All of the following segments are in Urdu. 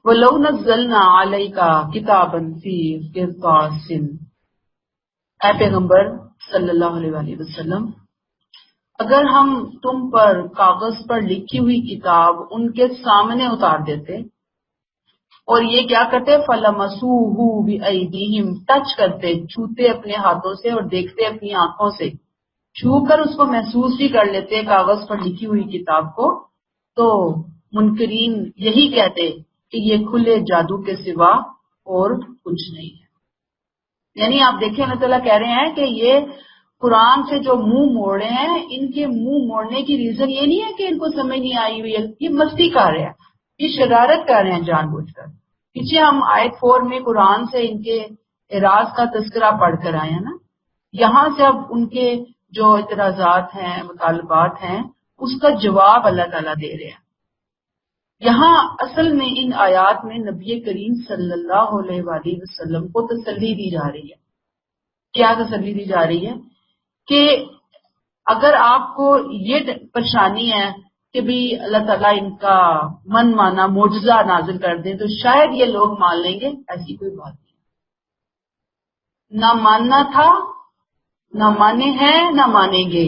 وَلَوْ نَزَّلْنَا عَلَيْكَ كِتَابًا فِي قِرْطَاسٍ، اے پیغمبر صلی اللہ علیہ وآلہ وسلم، اگر ہم تم پر کاغذ پر لکھی ہوئی کتاب ان کے سامنے اتار دیتے اور یہ کیا کرتے، فَلَمَسُوهُ بِأَيْدِيهِمْ، ٹچ کرتے، چھوتے اپنے ہاتھوں سے اور دیکھتے اپنی آنکھوں سے، چھو کر اس کو محسوس بھی کر لیتے کاغذ پر لکھی ہوئی کتاب کو، تو منکرین یہی کہتے کہ یہ کھلے جادو کے سوا اور کچھ نہیں ہے۔ یعنی آپ دیکھیں اللہ تعالیٰ کہہ رہے ہیں کہ یہ قرآن سے جو منہ موڑ رہے ہیں، ان کے منہ موڑنے کی ریزن یہ نہیں ہے کہ ان کو سمجھ نہیں آئی ہوئی ہے، یہ مستی کر رہے ہیں، یہ شرارت کر رہے ہیں جان بوجھ کر۔ پیچھے ہم آیت 4 میں قرآن سے ان کے اعراض کا تذکرہ پڑھ کر آئے ہیں نا، یہاں سے اب ان کے جو اعتراضات ہیں، مطالبات ہیں، اس کا جواب اللہ تعالیٰ دے رہے ہیں۔ یہاں اصل میں ان آیات میں نبی کریم صلی اللہ علیہ وآلہ وسلم کو تسلی دی جا رہی ہے۔ کیا تسلی دی جا رہی ہے؟ کہ اگر آپ کو یہ پریشانی ہے کہ بھی اللہ تعالیٰ ان کا من مانا معجزہ نازل کر دیں تو شاید یہ لوگ مان لیں گے، ایسی کوئی بات نہیں۔ نہ ماننا تھا، نہ مانے ہیں، نہ مانیں گے،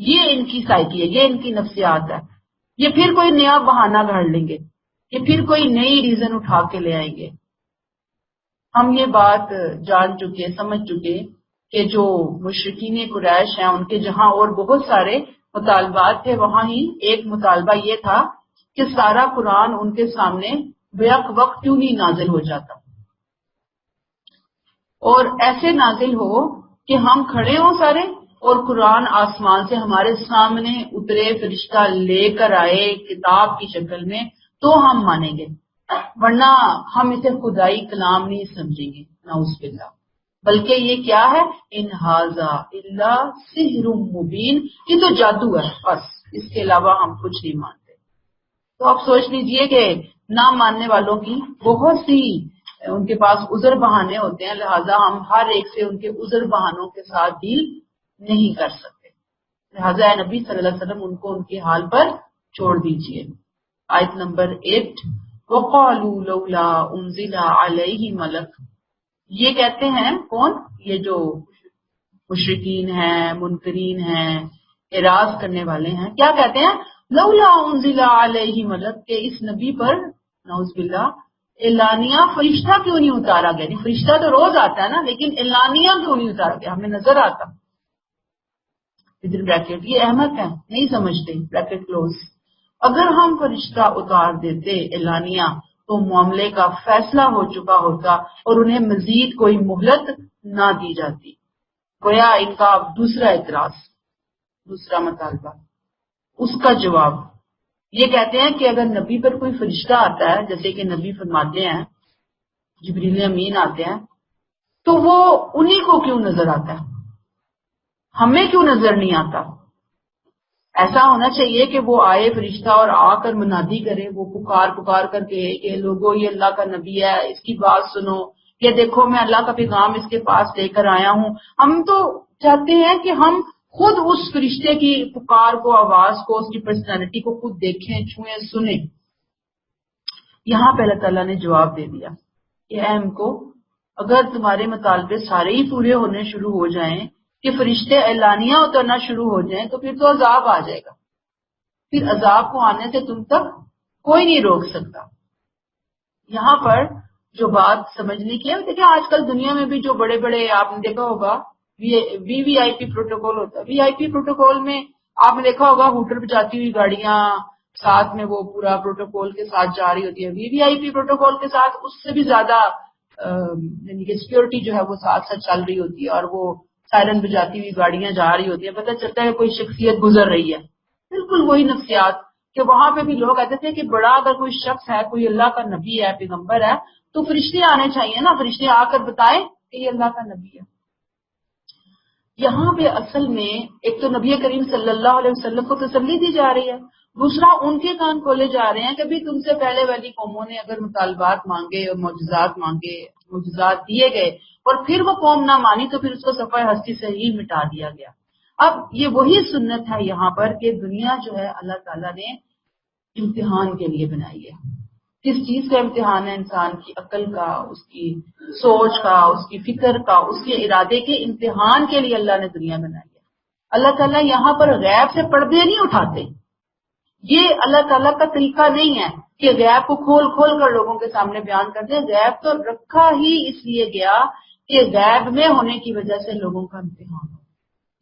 یہ ان کی سائیکی ہے، یہ ان کی نفسیات ہے۔ یہ پھر کوئی نیا بہانہ گھڑ لیں گے، یہ پھر کوئی نئی ریزن اٹھا کے لے آئیں گے۔ ہم یہ بات جان چکے، سمجھ چکے کہ جو مشرکین قریش ہیں ان کے جہاں اور بہت سارے مطالبات تھے، وہاں ہی ایک مطالبہ یہ تھا کہ سارا قرآن ان کے سامنے بیک وقت کیوں نہیں نازل ہو جاتا، اور ایسے نازل ہو کہ ہم کھڑے ہوں سارے اور قرآن آسمان سے ہمارے سامنے اترے، فرشتہ لے کر آئے کتاب کی شکل میں، تو ہم مانیں گے، ورنہ ہم اسے خدائی کلام نہیں سمجھیں گے، نعوذ باللہ۔ بلکہ یہ کیا ہے، ان ھذا الا سحر مبین، یہ تو جادو ہے بس، اس کے علاوہ ہم کچھ نہیں مانتے۔ تو آپ سوچ لیجئے کہ نہ ماننے والوں کی بہت سی ان کے پاس عذر بہانے ہوتے ہیں، لہذا ہم ہر ایک سے ان کے عذر بہانوں کے ساتھ ڈیل نہیں کر سکتے، لہذا اے نبی صلی اللہ علیہ وسلم ان کو ان کے حال پر چھوڑ دیجئے۔ آیت نمبر 8، وَقَالُوا لَوْلَا أُنزِلَ عَلَيْهِ مَلَكٌ، یہ کہتے ہیں کون؟ یہ جو مشرکین ہیں، منکرین ہیں، اعراض کرنے والے ہیں، کیا کہتے ہیں؟ لولا انزل علیہ ملک، کہ اس نبی پر نعوذ باللہ اعلانیہ فرشتہ کیوں نہیں اتارا گیا؟ نہیں، فرشتہ تو روز آتا ہے نا، لیکن اعلانیہ کیوں نہیں اتارا گیا، ہمیں نظر آتا۔ بریکٹ یہ احمد ہے، نہیں سمجھتے، بریکٹ کلوز۔ اگر ہم فرشتہ اتار دیتے اعلانیہ تو معاملے کا فیصلہ ہو چکا ہوتا اور انہیں مزید کوئی مہلت نہ دی جاتی۔ گویا ان کا دوسرا اعتراض، دوسرا مطالبہ، اس کا جواب یہ کہتے ہیں کہ اگر نبی پر کوئی فرشتہ آتا ہے، جیسے کہ نبی فرماتے ہیں جبریل امین آتے ہیں، تو وہ انہی کو کیوں نظر آتا ہے، ہمیں کیوں نظر نہیں آتا؟ ایسا ہونا چاہیے کہ وہ آئے فرشتہ اور آ کر منادی کرے، وہ پکار کر کے کہ لوگوں یہ اللہ کا نبی ہے، اس کی بات سنو، یہ دیکھو میں اللہ کا پیغام اس کے پاس لے کر آیا ہوں۔ ہم تو چاہتے ہیں کہ ہم خود اس فرشتے کی پکار کو، آواز کو، اس کی پرسنالٹی کو خود دیکھیں، چھوئیں، سنیں۔ یہاں پہ اللہ تعالیٰ نے جواب دے دیا کہ اے ہم کو، اگر تمہارے مطالبے سارے ہی پورے ہونے شروع ہو جائیں کہ فرشتے اعلانیہ اترنا شروع ہو جائیں تو پھر تو عذاب آ جائے گا، پھر عذاب کو آنے سے تم تک کوئی نہیں روک سکتا۔ یہاں پر جو بات سمجھنے کی ہے، دیکھیں آج کل دنیا میں بھی جو بڑے بڑے، آپ نے دیکھا ہوگا وی آئی پی پروٹوکول ہوتا ہے، وی آئی پی پروٹوکول میں آپ نے دیکھا ہوگا ہوٹل پہ جاتی ہوئی گاڑیاں ساتھ میں وہ پورا پروٹوکول کے ساتھ جا رہی ہوتی ہے، وی آئی پی پروٹوکول کے ساتھ اس سے بھی زیادہ یعنی کہ سیکورٹی جو ہے وہ ساتھ ساتھ چل رہی ہوتی ہے، اور وہ سائرن بجاتی ہوئی گاڑیاں جا رہی ہوتی ہیں، پتہ چلتا ہے کوئی شخصیت گزر رہی ہے۔ بالکل وہی نفسیات کہ وہاں پہ بھی لوگ کہتے تھے کہ بڑا اگر کوئی شخص ہے، کوئی اللہ کا نبی ہے، پیغمبر ہے، تو فرشتے آنے چاہیے نا، فرشتے آ کر بتائیں کہ یہ اللہ کا نبی ہے۔ یہاں پہ اصل میں ایک تو نبی کریم صلی اللہ علیہ وسلم کو تسلی دی جا رہی ہے، دوسرا ان کے کان کھولے جا رہے ہیں کہ بھی تم سے پہلے والی قوموں نے اگر مطالبات مانگے اور معجزات مانگے، معجزات دیے گئے اور پھر وہ قوم نہ مانی تو پھر اس کو صفحہ ہستی سے ہی مٹا دیا گیا۔ اب یہ وہی سنت ہے یہاں پر کہ دنیا جو ہے اللہ تعالیٰ نے امتحان کے لیے بنائی ہے. کس چیز کا امتحان ہے؟ انسان کی عقل کا، اس کی سوچ کا، اس کی فکر کا، اس کے ارادے کے امتحان کے لیے اللہ نے دنیا بنائی ہے. اللہ تعالیٰ یہاں پر غیب سے پردے نہیں اٹھاتے. یہ اللہ تعالیٰ کا طریقہ نہیں ہے کہ غیب کو کھول کھول کر لوگوں کے سامنے بیان کر دیں. غیب تو رکھا ہی اس لیے گیا کہ غیب میں ہونے کی وجہ سے لوگوں کا امتحان ہو.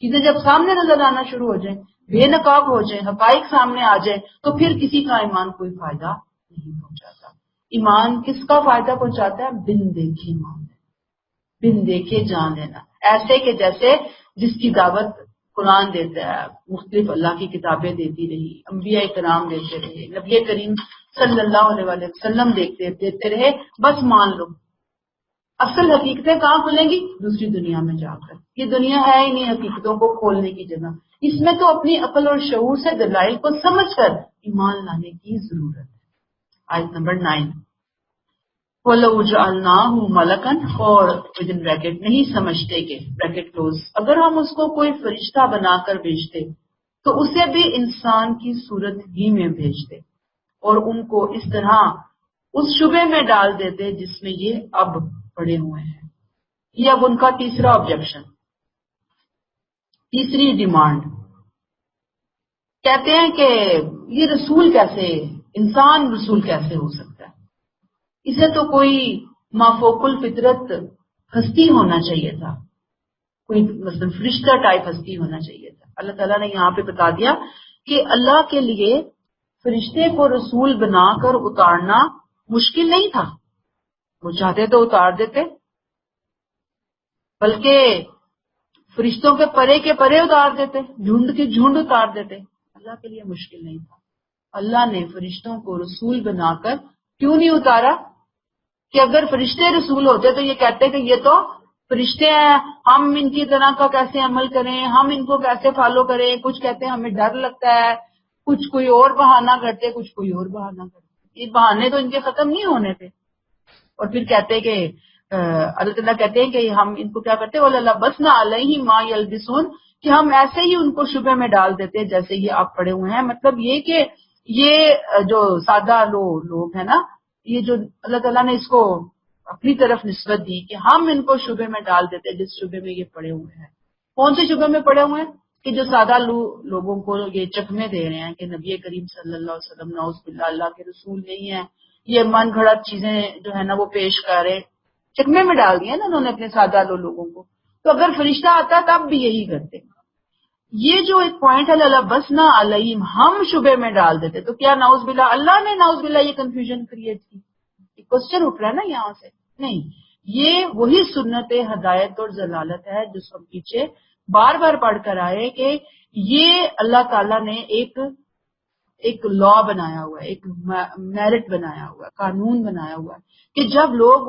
چیزیں جب سامنے نظر آنا شروع ہو جائیں، بے نقاب ہو جائیں، حقائق سامنے آ جائیں، تو پھر کسی کا ایمان کوئی فائدہ نہیں پہنچاتا. ایمان کس کا فائدہ پہنچاتا ہے؟ بن دیکھے ایمان، بن دیکھے جان لینا. ایسے کہ جیسے جس کی دعوت قرآن دیتا ہے، مختلف اللہ کی کتابیں دیتی رہی، انبیاء کرام دیتے رہے، نبی کریم صلی اللہ علیہ وسلم دیتے رہے، بس مان لو. اصل حقیقتیں کہاں کھلیں گی؟ دوسری دنیا میں جا کر. یہ دنیا ہے ہی نہیں حقیقتوں کو کھولنے کی جگہ. اس میں تو اپنی عقل اور شعور سے دلائل کو سمجھ کر ایمان لانے کی ضرورت ہے. آیت نمبر 9. وَلَوْ جَعَلْنَاهُ مَلَكًا، اور ودن بریکٹ نہیں سمجھتے کہ بریکٹ کلوز، اگر ہم اس کو کوئی فرشتہ بنا کر بھیجتے تو اسے بھی انسان کی صورت ہی میں بھیجتے اور ان کو اس طرح اس شبے میں ڈال دیتے جس میں یہ اب پڑے ہوئے ہیں. یہ اب ان کا تیسرا آبجیکشن، تیسری ڈیمانڈ. کہتے ہیں کہ یہ رسول کیسے، انسان رسول کیسے ہو سکتا ہے؟ اسے تو کوئی مافوق الفطرت ہستی ہونا چاہیے تھا، کوئی مثلا فرشتہ ٹائپ ہستی ہونا چاہیے تھا. اللہ تعالیٰ نے یہاں پہ بتا دیا کہ اللہ کے لیے فرشتے کو رسول بنا کر اتارنا مشکل نہیں تھا. وہ چاہتے تو اتار دیتے، بلکہ فرشتوں کے پرے اتار دیتے، جھنڈ کی جھنڈ اتار دیتے. اللہ کے لیے مشکل نہیں تھا. اللہ نے فرشتوں کو رسول بنا کر کیوں نہیں اتارا؟ کہ اگر فرشتے رسول ہوتے تو یہ کہتے کہ یہ تو فرشتے ہیں، ہم ان کی طرح کا کیسے عمل کریں، ہم ان کو کیسے فالو کریں. کچھ کہتے ہیں ہمیں ڈر لگتا ہے، کچھ کوئی اور بہانہ کرتے، کچھ کوئی اور بہانہ کرتے. یہ بہانے تو ان کے ختم نہیں ہونے تھے. اور پھر کہتے کہ اللہ تعالیٰ کہتے ہیں کہ ہم ان کو کیا کرتے ہیں، وَلَا لَبَسْنَا عَلَيْهِمْ مَا يَلْبِسُونَ، کہ ہم ایسے ہی ان کو شبے میں ڈال دیتے جیسے یہ آپ پڑے ہوئے ہیں. مطلب یہ کہ یہ جو سادہ لوگ ہیں نا، یہ جو اللہ تعالیٰ نے اس کو اپنی طرف نسبت دی کہ ہم ان کو شبے میں ڈال دیتے جس شبے میں یہ پڑے ہوئے ہیں. کون سے شبے میں پڑے ہوئے ہیں؟ کہ جو سادہ لوگوں کو یہ چکمے دے رہے ہیں کہ نبی کریم صلی اللہ علیہ وسلم نعوذ باللہ اللہ کے رسول نہیں ہیں، یہ من گھڑت چیزیں جو ہے نا وہ پیش کر رہے، چکمے میں ڈال دیا نا انہوں نے اپنے سادہ لوگوں کو. تو اگر فرشتہ آتا تب بھی یہی کرتے. یہ جو ایک پوائنٹ ہے لَبَسْنَا عَلَيْهِمْ، ہم شبے میں ڈال دیتے، تو کیا نعوذ باللہ اللہ نے نعوذ باللہ یہ کنفیوژن کریٹ کی؟ کوسچن اٹھ رہا ہے نا یہاں سے. نہیں، یہ وہی سنت ہدایت اور ضلالت ہے جو سب پیچھے بار بار پڑھ کر آئے کہ یہ اللہ تعالیٰ نے ایک لا بنایا ہوا ہے، ایک میرٹ بنایا ہوا ہے، قانون بنایا ہوا ہے کہ جب لوگ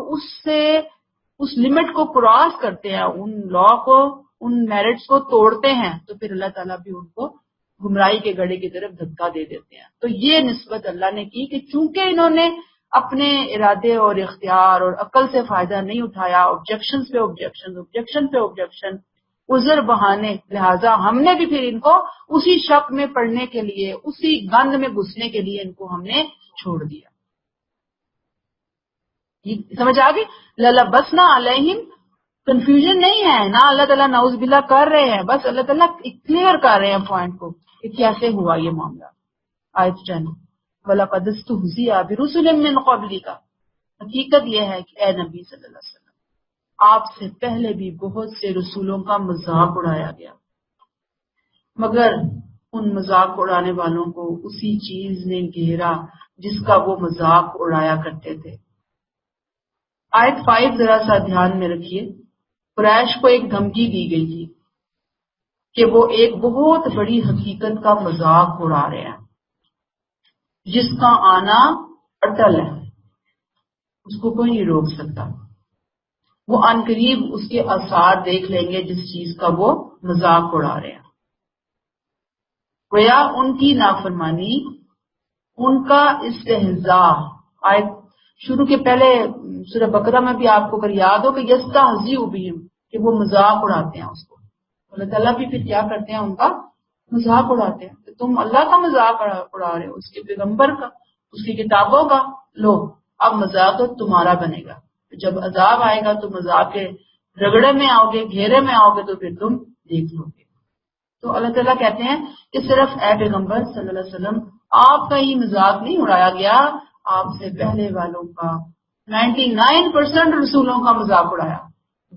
اس لمٹ کو کراس کرتے ہیں، ان لا کو، ان میرٹس کو توڑتے ہیں، تو پھر اللہ تعالیٰ بھی ان کو گمراہی کے گڑھے کی طرف دھکا دے دیتے ہیں. تو یہ نسبت اللہ نے کی کہ چونکہ انہوں نے اپنے ارادے اور اختیار اور عقل سے فائدہ نہیں اٹھایا، آبجیکشن پہ آبجیکشن، عذر بہانے، لہٰذا ہم نے بھی پھر ان کو اسی شک میں پڑنے کے لیے، اسی گند میں گھسنے کے لیے ان کو ہم نے چھوڑ دیا. سمجھ آ گئی؟ لَلَبَسْنَا عَلَيْهِمْ، کنفیوژن نہیں ہے نا، اللہ تعالیٰ نعوذ باللہ کر رہے ہیں، بس اللہ تعالیٰ کلیئر کر رہے ہیں پوائنٹ کو کہ کیسے ہوا یہ معاملہ. آیت 10. وَلَقَدِ اسْتُهْزِئَ بِرُسُلٍ مِّن قَبْلِكَ، حقیقت یہ ہے کہ اے نبی صلی اللہ علیہ وسلم، آپ سے پہلے بھی بہت سے رسولوں کا مذاق اڑایا گیا، مگر ان مذاق اڑانے والوں کو اسی چیز نے گھیرا جس کا وہ مذاق اڑایا کرتے تھے. آیت 5 ذرا سا دھیان میں رکھیے. قریش کو ایک دھمکی دی گئی تھی کہ وہ ایک بہت بڑی حقیقت کا مذاق اڑا رہے ہیں جس کا آنا اٹل ہے، اس کو کوئی نہیں روک سکتا. وہ عنقریب اس کے آثار دیکھ لیں گے جس چیز کا وہ مذاق اڑا رہے ہیں. گویا ان کی نافرمانی، ان کا استہزاء. آیت شروع کے پہلے سورہ بقرہ میں بھی آپ کو اگر یاد ہو کہ یستہزئ بہم، کہ وہ مذاق اڑاتے ہیں اس کو. اللہ تعالیٰ بھی پھر کیا کرتے ہیں, ان کا مذاق اڑاتے ہیں. تم اللہ کا مذاق اڑا رہے ہو, اس کے پیغمبر کا, اس کی کتابوں کا, لو اب مذاق تو تمہارا بنے گا. جب عذاب آئے گا تو مذاق کے رگڑے میں آؤ گے, گھیرے میں آؤ گے, تو پھر تم دیکھ لو گے. تو اللہ تعالیٰ کہتے ہیں کہ صرف اے پیغمبر صلی اللہ علیہ وسلم آپ کا ہی مذاق نہیں اڑایا گیا, آپ سے پہلے والوں کا 99% رسولوں کا مذاق اڑایا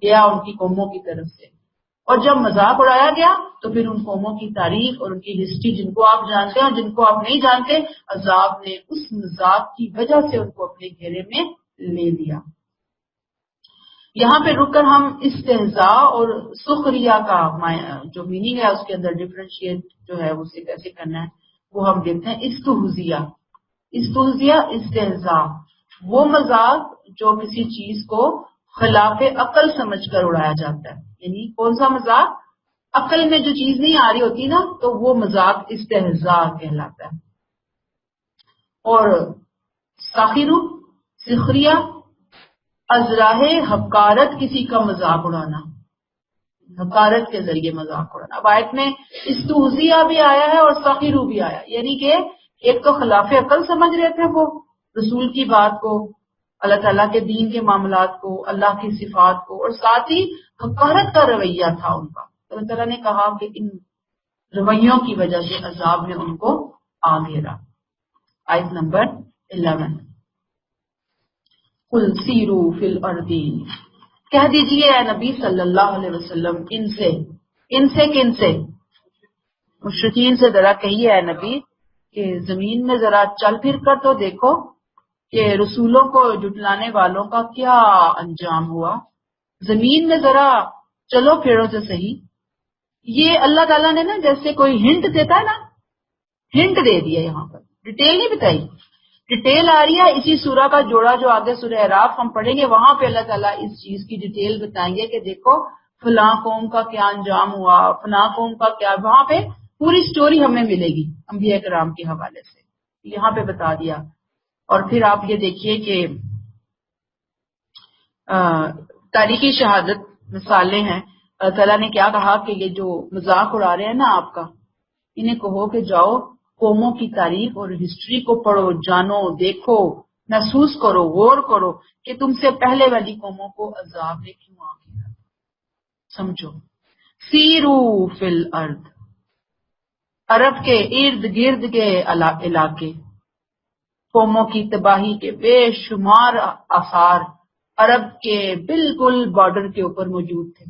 گیا ان کی قوموں کی طرف سے. اور جب مذاق اڑایا گیا تو پھر ان قوموں کی تاریخ اور ان کی ہسٹری, جن کو آپ جانتے ہیں اور جن کو آپ نہیں جانتے, عذاب نے اس مذاق کی وجہ سے ان کو اپنے گھیرے میں لے لیا. یہاں پہ رک کر ہم استہزاء اور سخریہ کا جو میننگ ہے اس کے اندر ڈفرینشیٹ جو ہے اسے کیسے کرنا ہے وہ ہم دیکھتے ہیں. استہزیہ استہزاء وہ مذاق جو کسی چیز کو خلاف عقل سمجھ کر اڑایا جاتا ہے. یعنی کون سا مذاق؟ عقل میں جو چیز نہیں آ رہی ہوتی نا, تو وہ مذاق استہزاء کہلاتا ہے. اور ساخرو سخریہ ازراہ حقارت کسی کا مذاق اڑانا, حقارت کے ذریعے مذاق اڑانا. اب آیت میں استہزیہ بھی آیا ہے اور ساخرو بھی آیا, یعنی کہ ایک تو خلاف عقل سمجھ رہے تھے وہ رسول کی بات کو, اللہ تعالیٰ کے دین کے معاملات کو, اللہ کی صفات کو, اور ساتھ ہی حقارت کا رویہ تھا ان کا. اللہ تعالیٰ نے کہا کہ ان رویوں کی وجہ سے عذاب نے ان کو آ گھیرا. آیت نمبر 11, قل سیروا فی الارض, کہہ دیجئے اے نبی صلی اللہ علیہ وسلم ان سے کن سے؟ مشرکین سے ذرا کہیے اے نبی کہ زمین میں ذرا چل پھر کر تو دیکھو کہ رسولوں کو جھٹلانے والوں کا کیا انجام ہوا. زمین میں ذرا چلو پھرو تو صحیح. یہ اللہ تعالیٰ نے نا جیسے کوئی ہنٹ دیتا ہے نا, ہنٹ دے دیا, یہاں پر ڈیٹیل نہیں بتائی. ڈیٹیل آ رہی ہے اسی سورہ کا جوڑا جو آگے سورہ اعراف ہم پڑھیں گے, وہاں پہ اللہ تعالیٰ اس چیز کی ڈیٹیل بتائیں گے کہ دیکھو فلاں قوم کا کیا انجام ہوا, فلاں قوم کا کیا. وہاں پہ پوری سٹوری ہمیں ملے گی انبیاء کرام کے حوالے سے, یہاں پہ بتا دیا. اور پھر آپ یہ دیکھیے کہ تاریخی شہادت مثالیں ہیں. اللہ تعالیٰ نے کیا کہا کہ یہ جو مذاق اڑا رہے ہیں نا آپ کا, انہیں کہو کہ جاؤ قوموں کی تاریخ اور ہسٹری کو پڑھو, جانو, دیکھو, محسوس کرو, غور کرو کہ تم سے پہلے والی قوموں کو عذاب نے کیوں آ گیا. سمجھو. سیرو فی الارض, عرب کے ارد گرد کے علاقے, قوموں کی تباہی کے بے شمار آثار عرب کے بالکل بارڈر کے اوپر موجود تھے,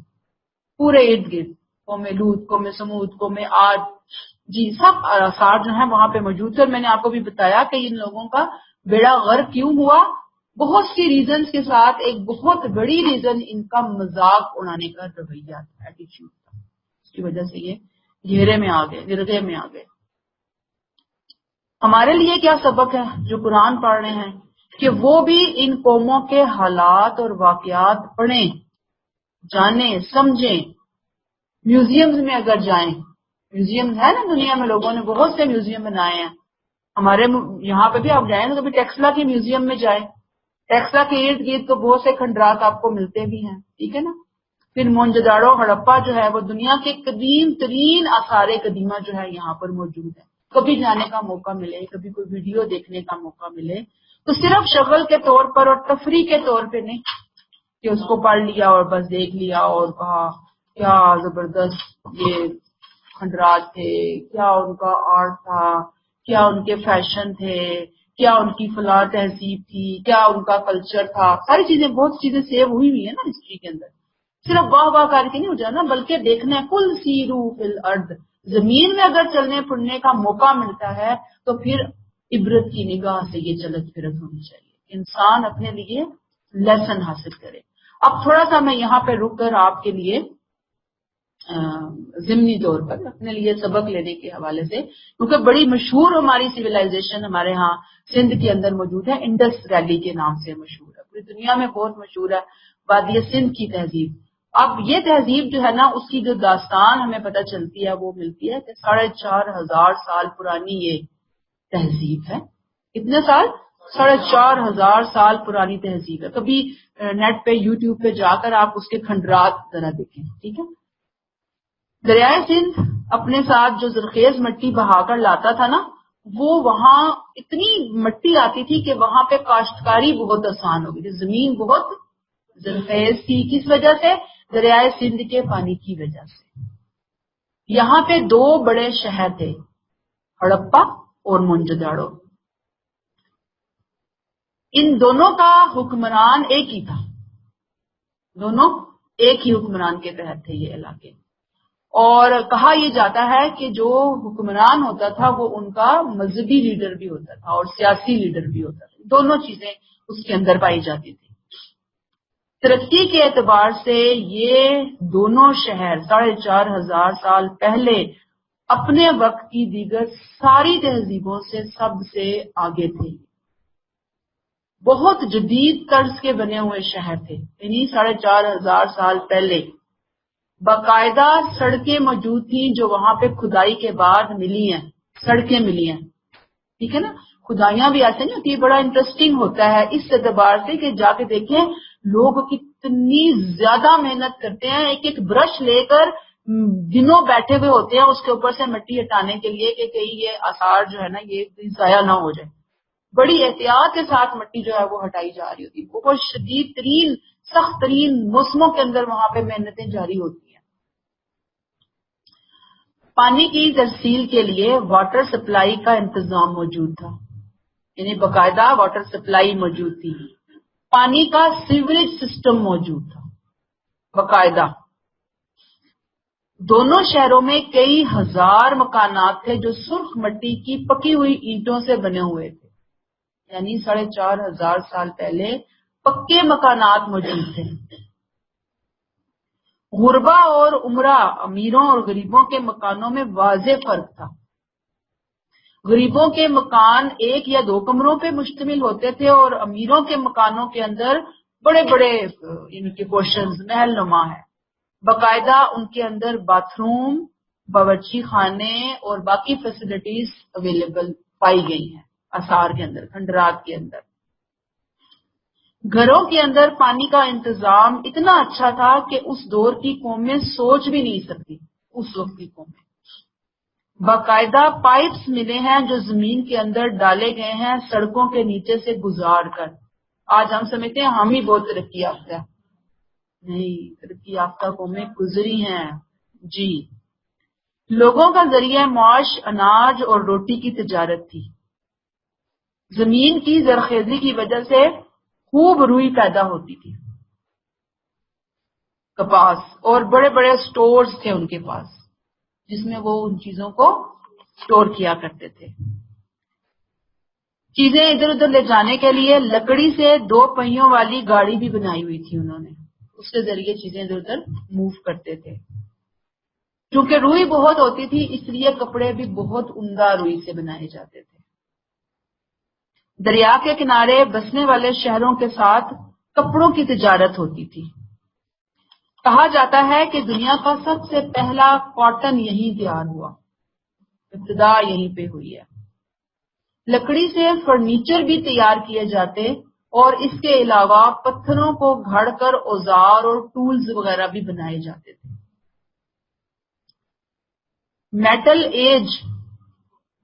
پورے ارد گرد. قوم لوط, قوم سمود, قوم عاد, جی سب آثار جو ہیں وہاں پہ موجود تھے. اور میں نے آپ کو بھی بتایا کہ ان لوگوں کا بیڑا غرق کیوں ہوا. بہت سی ریزنز کے ساتھ ایک بہت بڑی ریزن ان کا مذاق اڑانے کا رویہ تھا, ایٹیچیوڈ تھا. اس کی وجہ سے یہ گھیرے میں آ گئے, گرگے میں آ گئے. ہمارے لیے کیا سبق ہے جو قرآن پڑھ رہے ہیں کہ وہ بھی ان قوموں کے حالات اور واقعات پڑھیں, جانیں, سمجھیں. میوزیمز میں اگر جائیں, میوزیم ہے نا دنیا میں, لوگوں نے بہت سے میوزیم بنائے ہیں. ہمارے یہاں پہ بھی آپ جائیں تو کبھی ٹیکسلا کے میوزیم میں جائیں, ٹیکسلا کے ارد گرد تو بہت سے کھنڈرات آپ کو ملتے بھی ہیں, ٹھیک ہے نا. پھر موہنجودڑو ہڑپا جو ہے وہ دنیا کے قدیم ترین آثار قدیمہ جو ہے یہاں پر موجود ہے. کبھی جانے کا موقع ملے, کبھی کوئی ویڈیو دیکھنے کا موقع ملے تو صرف شغل کے طور پر اور تفریح کے طور پہ نہیں کہ اس کو پڑھ لیا اور بس دیکھ لیا اور کہا کیا زبردست یہ کھنڈرات تھے, کیا ان کا آرٹ تھا, کیا ان کے فیشن تھے, کیا ان کی فلاں تہذیب تھی, کیا ان کا کلچر تھا. ساری چیزیں, بہت چیزیں سیو ہوئی ہوئی ہیں نا ہسٹری کے اندر. صرف واہ واہ کر کے نہیں ہو جانا, بلکہ دیکھنا ہے. کل سیرو فی الارض, زمین میں اگر چلنے پھرنے کا موقع ملتا ہے تو پھر عبرت کی نگاہ سے یہ چلت پھرت ہونی چاہیے. انسان اپنے لیے لیسن حاصل کرے. اب تھوڑا سا میں یہاں پہ رک کر آپ کے لیے ضمنی طور پر اپنے لیے سبق لینے کے حوالے سے, کیونکہ بڑی مشہور ہماری سویلائزیشن ہمارے ہاں سندھ کے اندر موجود ہے, انڈس ویلی کے نام سے مشہور ہے, پوری دنیا میں بہت مشہور ہے وادی سندھ کی تہذیب. اب یہ تہذیب جو ہے نا اس کی جو داستان ہمیں پتہ چلتی ہے وہ ملتی ہے کہ 4,500 سال پرانی یہ تہذیب ہے. کتنے سال؟ 4,500 سال پرانی تہذیب ہے. کبھی نیٹ پہ یوٹیوب پہ جا کر آپ اس کے کھنڈرات ذرا دیکھیں, ٹھیک ہے. دریائے سندھ اپنے ساتھ جو زرخیز مٹی بہا کر لاتا تھا نا، وہ وہاں اتنی مٹی آتی تھی کہ وہاں پہ کاشتکاری بہت آسان ہو گئی تھی، زمین بہت زرخیز تھی. کس وجہ سے؟ دریائے سندھ کے پانی کی وجہ سے. یہاں پہ دو بڑے شہر تھے، ہڑپا اور موہنجودڑو. ان دونوں کا حکمران ایک ہی تھا، دونوں ایک ہی حکمران کے تحت تھے یہ علاقے. اور کہا یہ جاتا ہے کہ جو حکمران ہوتا تھا وہ ان کا مذہبی لیڈر بھی ہوتا تھا اور سیاسی لیڈر بھی ہوتا تھا. دونوں چیزیں اس کے اندر پائی جاتی تھی. ترقی کے اعتبار سے یہ دونوں شہر 4,500 سال پہلے اپنے وقت کی دیگر ساری تہذیبوں سے سب سے آگے تھے. بہت جدید طرز کے بنے ہوئے شہر تھے. یعنی 4,500 سال پہلے باقاعدہ سڑکیں موجود تھیں جو وہاں پہ کھدائی کے بعد ملی ہیں، سڑکیں ملی ہیں. ٹھیک ہے نا، کھدائیاں بھی ایسے نہیں ہوتی، بڑا انٹرسٹنگ ہوتا ہے اس اعتبار سے کہ جا کے دیکھیں لوگ کتنی زیادہ محنت کرتے ہیں. ایک ایک برش لے کر دنوں بیٹھے ہوئے ہوتے ہیں اس کے اوپر سے مٹی ہٹانے کے لیے کہ کہیں یہ آثار جو ہے نا یہ ضائع نہ ہو جائے. بڑی احتیاط کے ساتھ مٹی جو ہے وہ ہٹائی جا رہی ہوتی. بہت شدید ترین سخت ترین موسموں کے اندر وہاں پہ محنتیں جاری ہوتی ہیں. پانی کی ترسیل کے لیے واٹر سپلائی کا انتظام موجود تھا، یعنی باقاعدہ واٹر سپلائی موجود تھی. پانی کا سیوریج سسٹم موجود تھا باقاعدہ. دونوں شہروں میں کئی ہزار مکانات تھے جو سرخ مٹی کی پکی ہوئی اینٹوں سے بنے ہوئے تھے. یعنی 4,500 سال پہلے پکے مکانات موجود تھے. غربا اور عمرہ، امیروں اور غریبوں کے مکانوں میں واضح فرق تھا. غریبوں کے مکان ایک یا دو کمروں پہ مشتمل ہوتے تھے اور امیروں کے مکانوں کے اندر بڑے بڑے ان کے پورشنز محل نما ہے. باقاعدہ ان کے اندر باتھ روم، باورچی خانے اور باقی فیسلٹیز اویلیبل پائی گئی ہیں آثار کے اندر، کھنڈرات کے اندر. گھروں کے اندر پانی کا انتظام اتنا اچھا تھا کہ اس دور کی قومیں سوچ بھی نہیں سکتی. اس وقت کی قومیں باقاعدہ پائپس ملے ہیں جو زمین کے اندر ڈالے گئے ہیں سڑکوں کے نیچے سے گزار کر. آج ہم سمجھتے ہیں ہم ہی بہت ترقی یافتہ ہے، نہیں، ترقی یافتہ قومیں گزری ہیں. جی، لوگوں کا ذریعہ معاش اناج اور روٹی کی تجارت تھی. زمین کی زرخیزی کی وجہ سے خوب روئی پیدا ہوتی تھی، کپاس، اور بڑے بڑے سٹورز تھے ان کے پاس جس میں وہ ان چیزوں کو سٹور کیا کرتے تھے. چیزیں ادھر ادھر لے جانے کے لیے لکڑی سے 2 پہیوں والی گاڑی بھی بنائی ہوئی تھی انہوں نے، اس کے ذریعے چیزیں ادھر ادھر موو کرتے تھے. چونکہ روئی بہت ہوتی تھی اس لیے کپڑے بھی بہت عمدہ روئی سے بنائے جاتے تھے. دریا کے کنارے بسنے والے شہروں کے ساتھ کپڑوں کی تجارت ہوتی تھی. کہا جاتا ہے کہ دنیا کا سب سے پہلا کاٹن یہیں تیار ہوا، ابتدا یہیں پہ ہوئی ہے. لکڑی سے فرنیچر بھی تیار کیے جاتے اور اس کے علاوہ پتھروں کو گھڑ کر اوزار اور ٹولز وغیرہ بھی بنائے جاتے تھے. میٹل ایج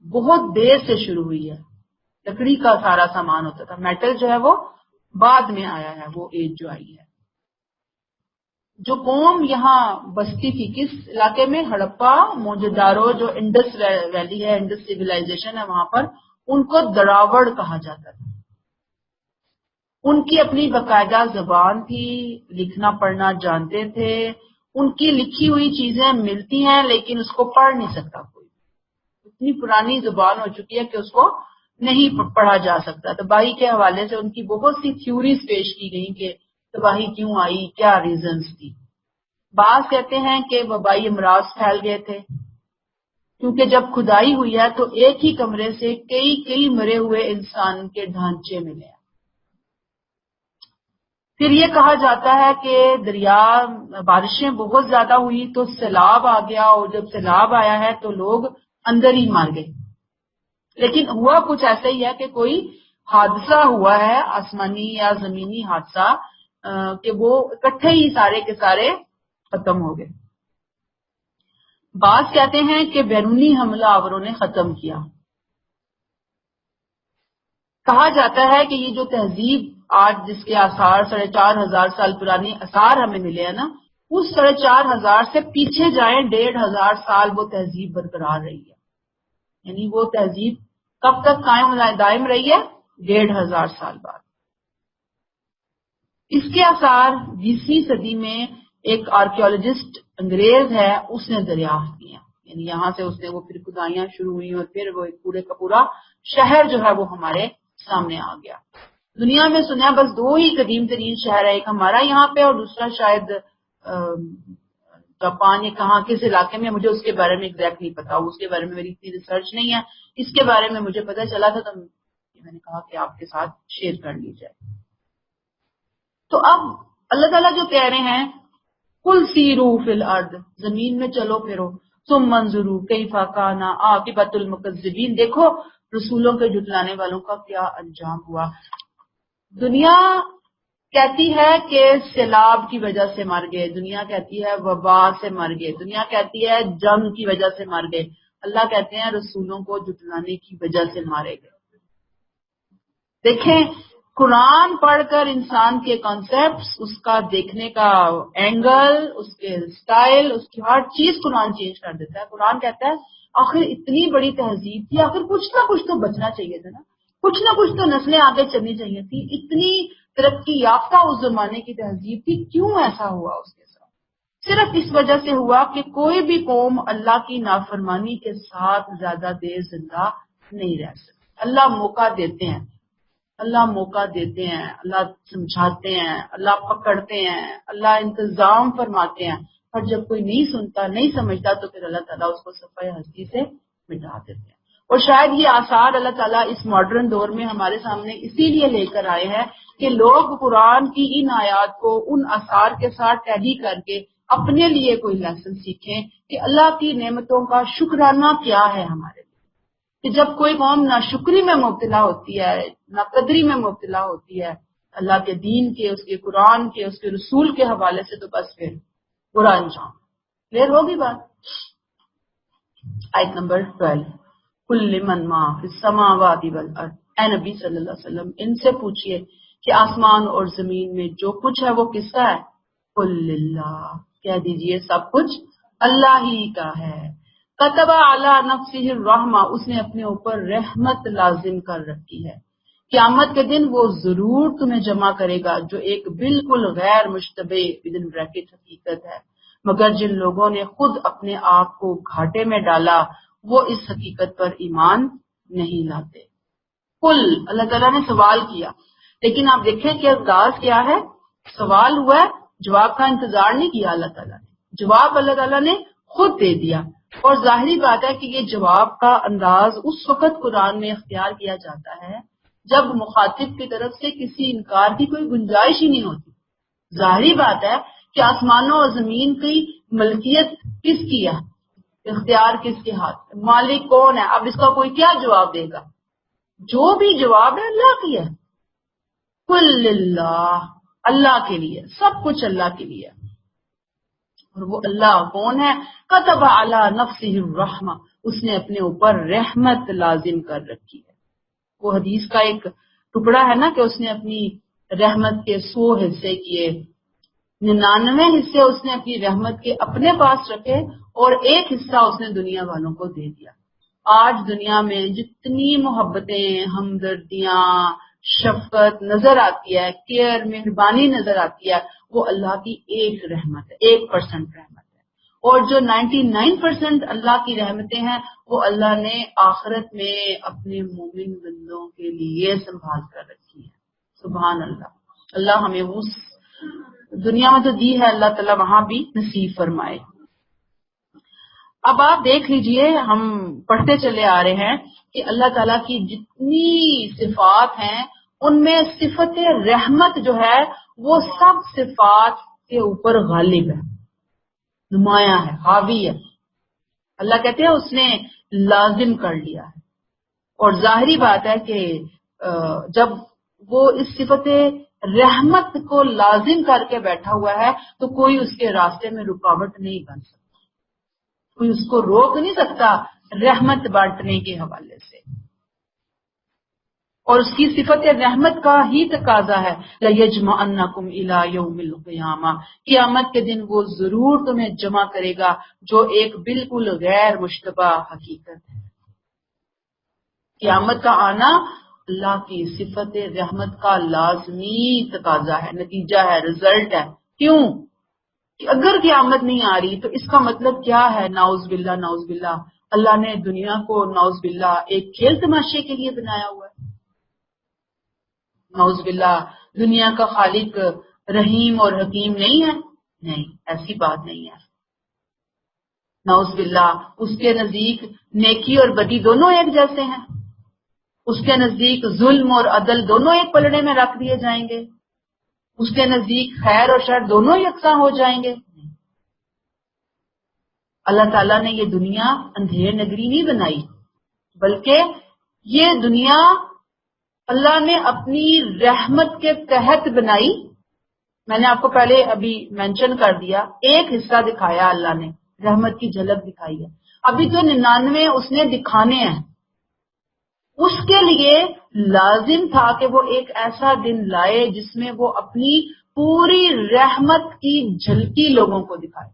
بہت دیر سے شروع ہوئی ہے. لکڑی کا سارا سامان ہوتا تھا، میٹل جو ہے وہ بعد میں آیا ہے، وہ ایج جو آئی ہے. جو قوم یہاں بستی تھی کس علاقے میں؟ ہڑپا، موہنجودڑو، جو انڈس ویلی ہے، انڈس سیویلائزیشن ہے وہاں پر، ان کو دراوڑ کہا جاتا تھا. ان کی اپنی باقاعدہ زبان تھی، لکھنا پڑھنا جانتے تھے. ان کی لکھی ہوئی چیزیں ملتی ہیں لیکن اس کو پڑھ نہیں سکتا کوئی، اتنی پرانی زبان ہو چکی ہے کہ اس کو نہیں پڑھا جا سکتا. تباہی کے حوالے سے ان کی بہت سی تھیوریز پیش کی گئی کہ تباہی کیوں آئی، کیا ریزنز تھی. بعض کہتے ہیں کہ وبائی امراض پھیل گئے تھے کیونکہ جب کھدائی ہوئی ہے تو ایک ہی کمرے سے کئی مرے ہوئے انسان کے ڈھانچے ملے ہیں. پھر یہ کہا جاتا ہے کہ دریا بارشیں بہت زیادہ ہوئی تو سیلاب آ گیا، اور جب سیلاب آیا ہے تو لوگ اندر ہی مر گئے. لیکن ہوا کچھ ایسا ہی ہے کہ کوئی حادثہ ہوا ہے آسمانی یا زمینی حادثہ کہ وہ اکٹھے ہی سارے کے سارے ختم ہو گئے. بعض کہتے ہیں کہ بیرونی حملہ آوروں نے ختم کیا. کہا جاتا ہے کہ یہ جو تہذیب آج جس کے آثار 4,500 سال پرانے آثار ہمیں ملے ہیں نا، اس 4,500 سے پیچھے جائیں 1,500 سال وہ تہذیب برقرار رہی ہے. یعنی وہ تہذیب کب تک قائم دائم رہی ہے؟ 1,500 سال بعد. اس کے آثار 20ویں صدی میں ایک آرکیولوجسٹ انگریز ہے، اس نے دریافت کیا. یعنی یہاں سے اس نے وہ پھر کھدائیاں شروع ہوئی اور پھر وہ ایک پورے کا پورا شہر جو ہے وہ ہمارے سامنے آ گیا. دنیا میں سنا بس 2 ہی قدیم ترین شہر ہے، ایک ہمارا یہاں پہ اور دوسرا شاید جاپان یا کہاں کس علاقے میں، مجھے اس کے بارے میں ایگزیکٹ نہیں پتا، اس کے بارے میں میری اتنی ریسرچ نہیں ہے. اس کے بارے میں مجھے پتا چلا تھا تو میں نے کہا کہ آپ کے ساتھ شیئر کر لی جائے. تو اب اللہ تعالیٰ جو کہہ رہے ہیں کل سیرو فی الارض، زمین میں چلو پھرو، ثم منظرو کیف کان عاقبۃ المکذبین، دیکھو رسولوں کے جھٹلانے والوں کا کیا انجام ہوا. دنیا کہتی ہے کہ سیلاب کی وجہ سے مر گئے، دنیا کہتی ہے وبا سے مر گئے، دنیا کہتی ہے جنگ کی وجہ سے مر گئے. اللہ کہتے ہیں رسولوں کو جھٹلانے کی وجہ سے مارے گئے. دیکھیں قرآن پڑھ کر انسان کے کانسیپٹس، اس کا دیکھنے کا اینگل، اس کے سٹائل، اس کی ہر چیز قرآن چینج کر دیتا ہے. قرآن کہتا ہے آخر اتنی بڑی تہذیب تھی، آخر کچھ نہ کچھ تو بچنا چاہیے تھا نا، کچھ نہ کچھ تو نسلیں آگے چلنی چاہیے تھی. اتنی ترقی یافتہ اس زمانے کی تہذیب تھی، کیوں ایسا ہوا اس کے ساتھ؟ صرف اس وجہ سے ہوا کہ کوئی بھی قوم اللہ کی نافرمانی کے ساتھ زیادہ دیر زندہ نہیں رہ سکتی. اللہ موقع دیتے ہیں، اللہ موقع دیتے ہیں، اللہ سمجھاتے ہیں، اللہ پکڑتے ہیں، اللہ انتظام فرماتے ہیں، اور جب کوئی نہیں سنتا نہیں سمجھتا تو پھر اللہ تعالیٰ اس کو صفحہ ہستی سے مٹا دیتے ہیں. اور شاید یہ آثار اللہ تعالیٰ اس ماڈرن دور میں ہمارے سامنے اسی لیے لے کر آئے ہیں کہ لوگ قرآن کی ان آیات کو ان آثار کے ساتھ ٹیلی کر کے اپنے لیے کوئی لیسن سیکھیں کہ اللہ کی نعمتوں کا شکرانہ کیا ہے ہمارے لیے. کہ جب کوئی قوم ناشکری میں مبتلا ہوتی ہے، ناقدری میں مبتلا ہوتی ہے اللہ کے دین کے، اس کے قرآن کے، اس کے رسول کے حوالے سے، تو بس پھر برا انجام. کلیئر ہوگی بات؟ آیت نمبر 12 کل لمن ما فی السماوات والارض، اے نبی صلی اللہ علیہ وسلم ان سے پوچھئے کہ آسمان اور زمین میں جو کچھ ہے وہ کس کا ہے؟ قل للہ، کہہ دیجئے سب کچھ اللہ ہی کا ہے. کتب علی نفسہ الرحمہ، اس نے اپنے اوپر رحمت لازم کر رکھی ہے. قیامت کے دن وہ ضرور تمہیں جمع کرے گا، جو ایک بالکل غیر مشتبہ بدن بریکٹ حقیقت ہے، مگر جن لوگوں نے خود اپنے آپ کو گھاٹے میں ڈالا وہ اس حقیقت پر ایمان نہیں لاتے. کل اللہ تعالیٰ نے سوال کیا، لیکن آپ دیکھیں کہ انداز کیا ہے، سوال ہوا ہے، جواب کا انتظار نہیں کیا اللہ تعالیٰ نے، جواب اللہ تعالیٰ نے خود دے دیا. اور ظاہری بات ہے کہ یہ جواب کا انداز اس وقت قرآن میں اختیار کیا جاتا ہے جب مخاطب کی طرف سے کسی انکار کی کوئی گنجائش ہی نہیں ہوتی. ظاہری بات ہے کہ آسمانوں اور زمین کی ملکیت کس کی ہے، اختیار کس کے ہاتھ، مالک کون ہے؟ اب اس کا کوئی کیا جواب دے گا؟ جو بھی جواب ہے اللہ کی ہے. کل للہ، اللہ کے لیے، سب کچھ اللہ کے لیے. اور وہ اللہ کون ہے؟ کتب علی نفسہ الرحمہ، اس نے اپنے اوپر رحمت لازم کر رکھی ہے. وہ حدیث کا ایک ٹکڑا ہے نا کہ اس نے اپنی رحمت کے 100 حصے کیے، 99 حصے اس نے اپنی رحمت کے اپنے پاس رکھے اور ایک حصہ اس نے دنیا والوں کو دے دیا. آج دنیا میں جتنی محبتیں، ہمدردیاں، شفقت نظر آتی ہے، کیئر، مہربانی نظر آتی ہے، وہ اللہ کی ایک رحمت ہے، 1% رحمت ہے. اور جو 99% اللہ کی رحمتیں ہیں وہ اللہ نے آخرت میں اپنے مومن بندوں کے لیے سنبھال کر رکھی ہیں. سبحان اللہ. اللہ ہمیں اس دنیا میں تو دی ہے، اللہ تعالیٰ وہاں بھی نصیب فرمائے. اب آپ دیکھ لیجئے، ہم پڑھتے چلے آ رہے ہیں کہ اللہ تعالیٰ کی جتنی صفات ہیں ان میں صفت رحمت جو ہے وہ سب صفات کے اوپر غالب ہے، نمایاں ہے، حاوی ہے. اللہ کہتے ہیں اس نے لازم کر لیا ہے. اور ظاہری بات ہے کہ جب وہ اس صفت رحمت کو لازم کر کے بیٹھا ہوا ہے تو کوئی اس کے راستے میں رکاوٹ نہیں بن سکتا، کوئی اس کو روک نہیں سکتا رحمت بانٹنے کے حوالے سے، اور اس کی صفت رحمت کا ہی تقاضا ہے لَيَجْمَعَنَّكُمْ إِلَى يَوْمِ الْقِيَامَةِ، قیامت کے دن وہ ضرور تمہیں جمع کرے گا، جو ایک بالکل غیر مشتبہ حقیقت ہے۔ قیامت کا آنا اللہ کی صفت رحمت کا لازمی تقاضا ہے، نتیجہ ہے، رزلٹ ہے۔ کیوں کہ اگر قیامت نہیں آ رہی تو اس کا مطلب کیا ہے؟ نعوذ باللہ نعوذ باللہ، اللہ نے دنیا کو نعوذ باللہ ایک کھیل تماشے کے لیے بنایا ہوا ہے۔ نعوذ باللہ دنیا کا خالق رحیم اور حکیم نہیں ہے؟ نہیں، ایسی بات نہیں ہے۔ نعوذ باللہ اس کے نزدیک نیکی اور بدی دونوں ایک جیسے ہیں، اس کے نزدیک ظلم اور عدل دونوں ایک پلڑے میں رکھ دیے جائیں گے، اس کے نزدیک خیر اور شر دونوں یکساں ہو جائیں گے؟ اللہ تعالیٰ نے یہ دنیا اندھیر نگری نہیں بنائی، بلکہ یہ دنیا اللہ نے اپنی رحمت کے تحت بنائی۔ میں نے آپ کو پہلے ابھی مینشن کر دیا، ایک حصہ دکھایا اللہ نے، رحمت کی جھلک دکھائی ہے، ابھی تو 99 اس نے دکھانے ہیں۔ اس کے لیے لازم تھا کہ وہ ایک ایسا دن لائے جس میں وہ اپنی پوری رحمت کی جھلکی لوگوں کو دکھائے،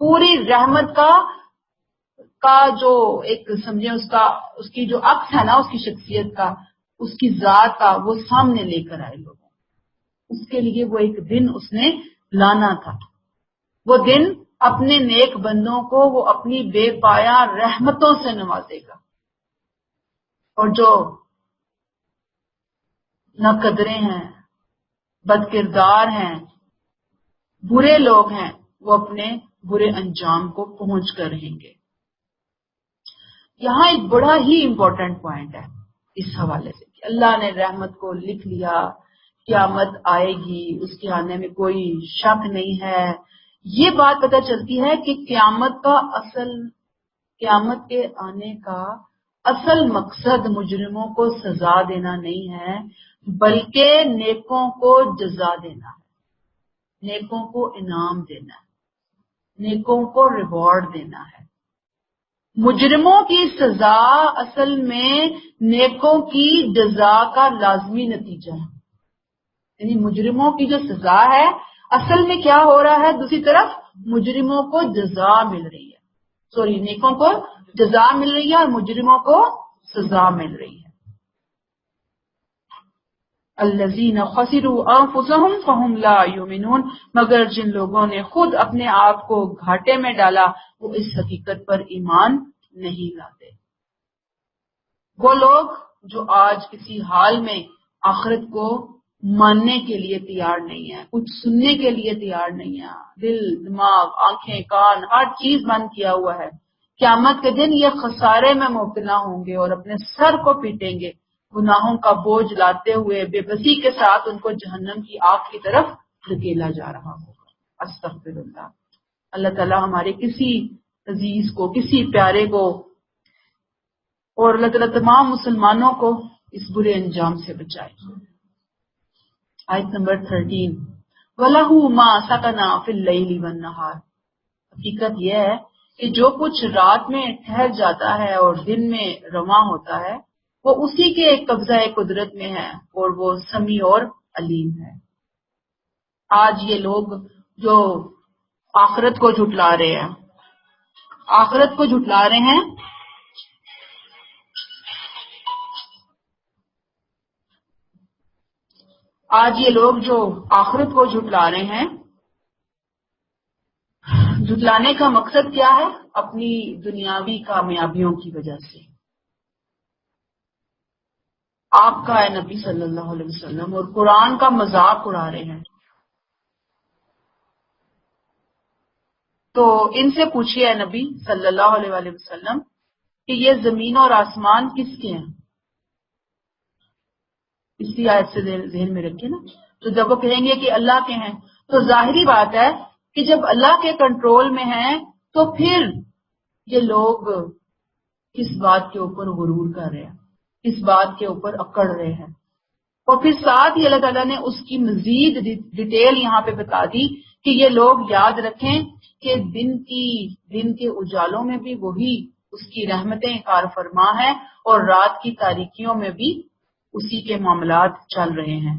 پوری رحمت کا جو ایک سمجھیں اس کی جو عکس ہے نا، اس کی شخصیت کا، اس کی ذات کا، وہ سامنے لے کر آئے لوگوں۔ اس کے لیے وہ ایک دن اس نے لانا تھا، وہ دن اپنے نیک بندوں کو وہ اپنی بے پایا رحمتوں سے نوازے گا، اور جو ناقدریں ہیں، بد کردار ہیں، برے لوگ ہیں، وہ اپنے برے انجام کو پہنچ کر رہیں گے۔ یہاں ایک بڑا ہی امپورٹنٹ پوائنٹ ہے اس حوالے سے کہ اللہ نے رحمت کو لکھ لیا، قیامت آئے گی، اس کے آنے میں کوئی شک نہیں ہے۔ یہ بات پتہ چلتی ہے کہ قیامت کے آنے کا اصل مقصد مجرموں کو سزا دینا نہیں ہے، بلکہ نیکوں کو جزا دینا ہے، نیکوں کو انعام دینا ہے، نیکوں کو ریوارڈ دینا ہے۔ مجرموں کی سزا اصل میں نیکوں کی جزا کا لازمی نتیجہ ہے، یعنی مجرموں کی جو سزا ہے اصل میں کیا ہو رہا ہے؟ دوسری طرف مجرموں کو جزا مل رہی ہے، نیکوں کو جزا مل رہی ہے اور مجرموں کو سزا مل رہی ہے۔ الذین خسروا انفسهم فهم لا یؤمنون، مگر جن لوگوں نے خود اپنے آپ کو گھاٹے میں ڈالا وہ اس حقیقت پر ایمان نہیں لاتے۔ وہ لوگ جو آج کسی حال میں آخرت کو ماننے کے لیے تیار نہیں ہے، کچھ سننے کے لیے تیار نہیں ہے، دل، دماغ، آنکھیں، کان، ہر چیز بند کیا ہوا ہے، قیامت کے دن یہ خسارے میں مبتلا ہوں گے اور اپنے سر کو پیٹیں گے، گناہوں کا بوجھ لاتے ہوئے بے بسی کے ساتھ ان کو جہنم کی آگ کی طرف دھکیلا جا رہا ہوگا۔ استغفر اللہ۔ اللہ تعالیٰ ہمارے کسی عزیز کو، کسی پیارے کو، اور اللہ تعالیٰ تمام مسلمانوں کو اس برے انجام سے بچائے۔ آیت نمبر 13، وَلَهُ مَا سَكَنَ فِي اللَّيْلِ وَالنَّهَارِ، حقیقت یہ ہے کہ جو کچھ رات میں ٹھہر جاتا ہے اور دن میں رواں ہوتا ہے وہ اسی کے قبضہ قدرت میں ہے، اور وہ سمیع اور علیم ہے۔ آج یہ لوگ جو آخرت کو جھٹلا رہے ہیں، آج یہ لوگ جو آخرت کو جھٹلا رہے ہیں، جھٹلانے کا مقصد کیا ہے؟ اپنی دنیاوی کامیابیوں کی وجہ سے۔ آپ کا اے نبی صلی اللہ علیہ وسلم اور قرآن کا مذاق اڑا رہے ہیں۔ تو ان سے پوچھئے اے نبی صلی اللہ علیہ وسلم کہ یہ زمین اور آسمان کس کے ہیں؟ اسی آیت سے ذہن میں رکھیں نا، تو جب وہ کہیں گے کہ اللہ کے ہیں تو ظاہری بات ہے کہ جب اللہ کے کنٹرول میں ہیں تو پھر یہ لوگ کس بات کے اوپر غرور کر رہے ہیں، کس بات کے اوپر اکڑ رہے ہیں۔ اور پھر ساتھ ہی اللہ تعالیٰ نے اس کی مزید ڈیٹیل یہاں پہ بتا دی کہ یہ لوگ یاد رکھیں کے دن کے اجالوں میں بھی وہی اس کی رحمتیں کار فرما ہے، اور رات کی تاریکیوں میں بھی اسی کے معاملات چل رہے ہیں۔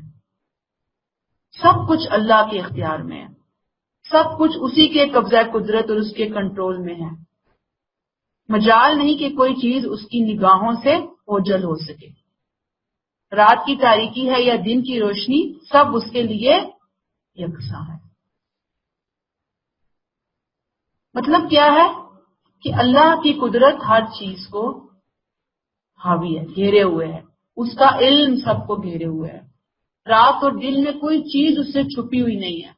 سب کچھ اللہ کے اختیار میں ہے، سب کچھ اسی کے قبضہ قدرت اور اس کے کنٹرول میں ہے۔ مجال نہیں کہ کوئی چیز اس کی نگاہوں سے اوجھل ہو سکے۔ رات کی تاریکی ہے یا دن کی روشنی، سب اس کے لیے یکساں ہے۔ مطلب کیا ہے کہ اللہ کی قدرت ہر چیز کو حاوی ہے، گھیرے ہوئے ہے، اس کا علم سب کو گھیرے ہوئے ہے۔ رات اور دن میں کوئی چیز اس سے چھپی ہوئی نہیں ہے،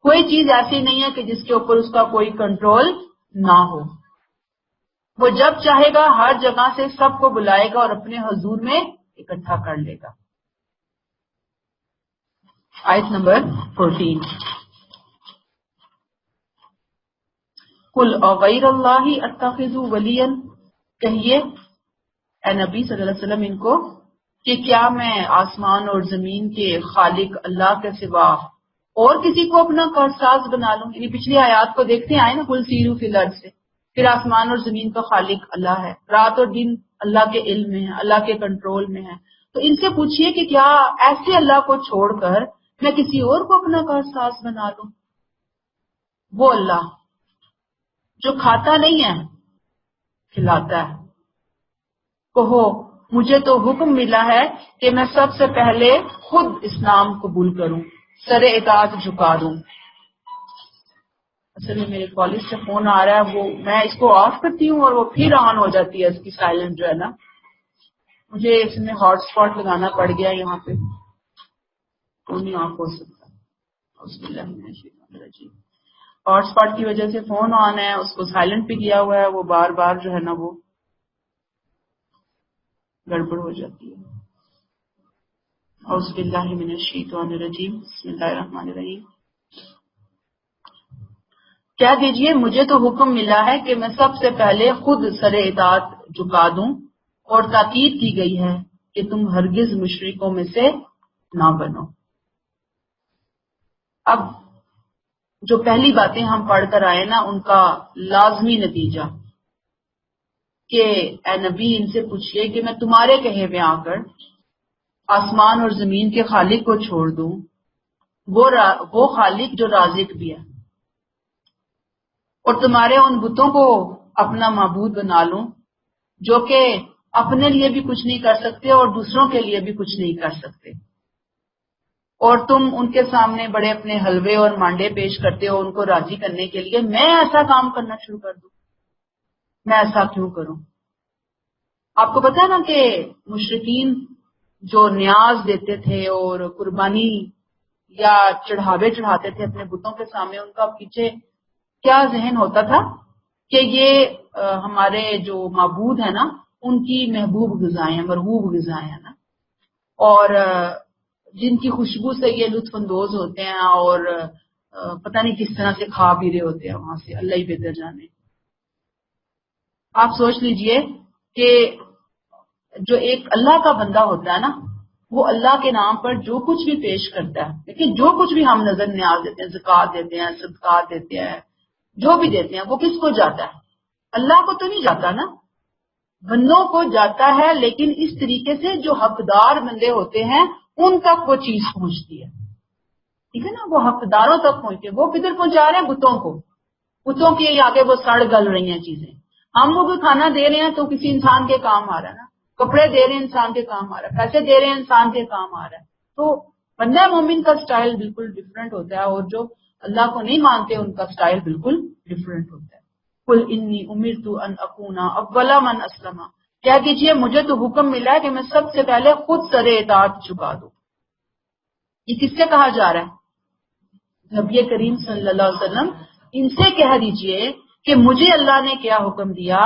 کوئی چیز ایسی نہیں ہے کہ جس کے اوپر اس کا کوئی کنٹرول نہ ہو۔ وہ جب چاہے گا ہر جگہ سے سب کو بلائے گا اور اپنے حضور میں اکٹھا کر لے گا۔ آیت نمبر 14، قل اغیر اللہ اتخذ ولیا، کہیے اے نبی صلی اللہ علیہ وسلم ان کو کہ کیا میں آسمان اور زمین کے خالق اللہ کے سوا اور کسی کو اپنا کارساز بنا لوں؟ یعنی پچھلی آیات کو دیکھتے آئے نا، قل سیروا فی الارض سے، پھر آسمان اور زمین کا خالق اللہ ہے، رات اور دن اللہ کے علم میں ہے، اللہ کے کنٹرول میں ہے۔ تو ان سے پوچھئے کہ کیا ایسے اللہ کو چھوڑ کر میں کسی اور کو اپنا کارساز بنا لوں؟ وہ اللہ جو کھاتا نہیں ہے، کھلاتا ہے۔ کہو مجھے تو حکم ملا ہے کہ میں سب سے پہلے خود اسلام قبول کروں، سر اطاعت جھکا دوں۔ اصل میں میرے کالج سے فون آ رہا ہے، وہ میں اس کو آف کرتی ہوں اور وہ پھر آن ہو جاتی ہے، اس کی سائلنٹ جو ہے نا، مجھے اس میں ہاٹ اسپاٹ لگانا پڑ گیا یہاں پہ، تو نہیں آف ہو سکتا۔ ہاٹ اسپاٹ کی وجہ سے فون آن ہے، اس کو سائلنٹ پہ کیا ہوا ہے، وہ بار بار جو ہے نا وہ گڑبڑ ہو جاتی ہے۔ اعوذ باللہ من الشیطان الرجیم، بسم اللہ الرحمن الرحیم۔ کہہ دیجئے مجھے تو حکم ملا ہے کہ میں سب سے پہلے خود سر اطاعت جھکا دوں، اور تاکید کی گئی ہے کہ تم ہرگز مشرکوں میں سے نہ بنو۔ اب جو پہلی باتیں ہم پڑھ کر آئے نا، ان کا لازمی نتیجہ کہ اے نبی ان سے پوچھئے کہ میں تمہارے کہے میں آ کر آسمان اور زمین کے خالق کو چھوڑ دوں، وہ خالق جو رازق بھی ہے، اور تمہارے ان بتوں کو اپنا معبود بنا لوں جو کہ اپنے لیے بھی کچھ نہیں کر سکتے اور دوسروں کے لیے بھی کچھ نہیں کر سکتے، اور تم ان کے سامنے بڑے اپنے حلوے اور مانڈے پیش کرتے ہو ان کو راضی کرنے کے لیے۔ میں ایسا کام کرنا شروع کر دوں؟ میں ایسا کیوں کروں؟ آپ کو پتا ہے نا کہ مشرکین جو نیاز دیتے تھے اور قربانی یا چڑھاوے چڑھاتے تھے اپنے بتوں کے سامنے، ان کا پیچھے کیا ذہن ہوتا تھا کہ یہ ہمارے جو معبود ہیں نا ان کی محبوب غذائیں ہیں، مرغوب غذائیں ہیں نا، اور جن کی خوشبو سے یہ لطف اندوز ہوتے ہیں اور پتہ نہیں کس طرح سے کھا بھی رہے ہوتے ہیں وہاں سے، اللہ ہی بہتر جانے۔ آپ سوچ لیجئے کہ جو ایک اللہ کا بندہ ہوتا ہے نا، وہ اللہ کے نام پر جو کچھ بھی پیش کرتا ہے، لیکن جو کچھ بھی ہم نظر نیاز دیتے ہیں، زکوٰۃ دیتے ہیں، صدقات دیتے ہیں، جو بھی دیتے ہیں، وہ کس کو جاتا ہے؟ اللہ کو تو نہیں جاتا نا، بندوں کو جاتا ہے، لیکن اس طریقے سے جو حقدار بندے ہوتے ہیں ان تک وہ چیز پہنچتی ہے، ٹھیک ہے نا، وہ حقداروں تک پہنچتے ہیں۔ وہ کدھر پہنچا رہے ہیں؟ بتوں کے آگے وہ سڑ گل رہی ہیں چیزیں۔ ہم وہ کوئی کھانا دے رہے ہیں تو کسی انسان کے کام آ رہا ہے نا، کپڑے دے رہے ہیں انسان کے کام آ رہا ہے، پیسے دے رہے ہیں انسان کے کام آ رہا ہے۔ تو بندہ مومن کا سٹائل بالکل ڈیفرنٹ ہوتا ہے، اور جو اللہ کو نہیں مانتے ان کا سٹائل بالکل ڈیفرنٹ ہوتا ہے۔ قل انی امرت ان اکون اول من اسلم، کہہ دیجئے مجھے تو حکم ملا ہے کہ میں سب سے پہلے خود سر اطاعت جھکا دوں۔ یہ کس سے کہا جا رہا ہے؟ نبی کریم صلی اللہ علیہ وسلم ان سے کہہ دیجئے کہ مجھے اللہ نے کیا حکم دیا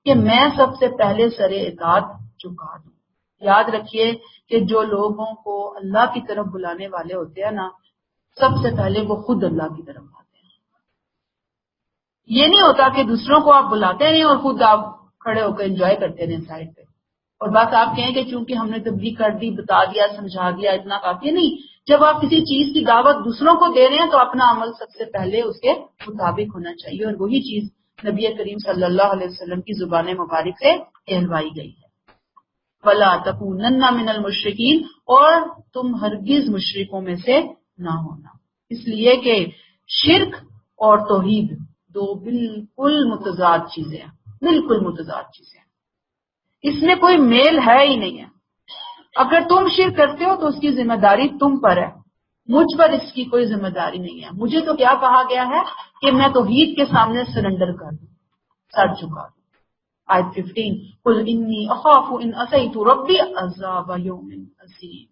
کہ میں سب سے پہلے سر اطاعت جھکا دوں۔ یاد رکھیے کہ جو لوگوں کو اللہ کی طرف بلانے والے ہوتے ہیں نا، سب سے پہلے وہ خود اللہ کی طرف آتے ہیں۔ یہ نہیں ہوتا کہ دوسروں کو آپ بلاتے رہیں اور خود آپ کھڑے ہو کر انجوائے کرتے رہیں سائڈ پہ، اور بس آپ کہیں کہ چونکہ ہم نے تبلیغ کر دی، بتا دیا، سمجھا دیا، اتنا کافی نہیں۔ جب آپ کسی چیز کی دعوت دوسروں کو دے رہے ہیں تو اپنا عمل سب سے پہلے اس کے مطابق ہونا چاہیے، اور وہی چیز نبی کریم صلی اللہ علیہ وسلم کی زبان مبارک سے کہلوائی گئی ہے۔ وَلَا تَكُونَنَّ مِنَ الْمُشْرِكِينَ، اور تم ہرگز مشرکوں میں سے نہ ہونا، اس لیے کہ شرک اور توحید دو بالکل متضاد چیزیں ہیں، بالکل متضاد چیزیں ہیں، اس میں کوئی میل ہے ہی نہیں ہے۔ اگر تم شرک کرتے ہو تو اس کی ذمہ داری تم پر ہے، مجھ پر اس کی کوئی ذمہ داری نہیں ہے۔ مجھے تو کیا کہا گیا ہے کہ میں توحید کے سامنے سرنڈر کر دوں، سر جھکا دوں۔ آیت 15 قل انی اخاف ان عصیت ربی عذاب یوم عظیم۔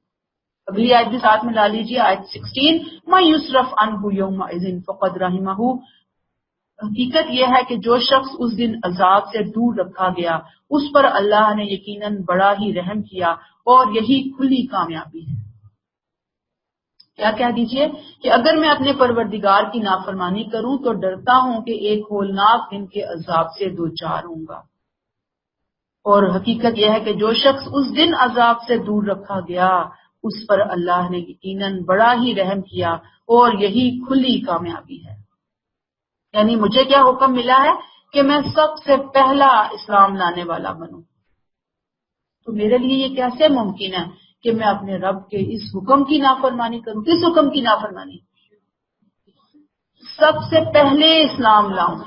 اگلی آیت بھی ساتھ میں لا لیجیے، آیت 16 من یصرف عنہ یومئذ فقد رحمہ۔ حقیقت یہ ہے کہ جو شخص اس دن عذاب سے دور رکھا گیا اس پر اللہ نے یقیناً بڑا ہی رحم کیا، اور یہی کھلی کامیابی ہے۔ کیا کہہ دیجئے کہ اگر میں اپنے پروردگار کی نافرمانی کروں تو ڈرتا ہوں کہ ایک ہولناک دن کے عذاب سے دوچار ہوں گا، اور حقیقت یہ ہے کہ جو شخص اس دن عذاب سے دور رکھا گیا اس پر اللہ نے یقیناً بڑا ہی رحم کیا، اور یہی کھلی کامیابی ہے۔ یعنی مجھے کیا حکم ملا ہے کہ میں سب سے پہلا اسلام لانے والا بنوں، تو میرے لیے یہ کیسے ممکن ہے کہ میں اپنے رب کے اس حکم کی نافرمانی کروں؟ کس حکم کی نافرمانی؟ سب سے پہلے اسلام لاؤں،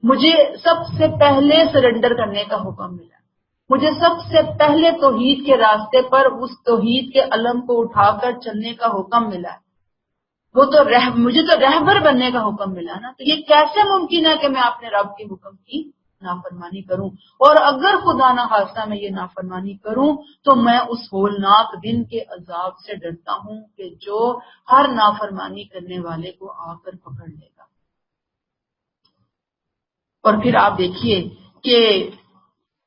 مجھے سب سے پہلے سرنڈر کرنے کا حکم ملا، مجھے سب سے پہلے توحید کے راستے پر اس توحید کے علم کو اٹھا کر چلنے کا حکم ملا ہے، مجھے تو رہبر بننے کا حکم ملا نا۔ تو یہ کیسے ممکن ہے کہ میں اپنے رب کے حکم کی نافرمانی کروں؟ اور اگر خدا نہ خواستہ میں یہ نافرمانی کروں تو میں اس ہولناک دن کے عذاب سے ڈرتا ہوں کہ جو ہر نافرمانی کرنے والے کو آ کر پکڑ لے گا۔ اور پھر آپ دیکھیے کہ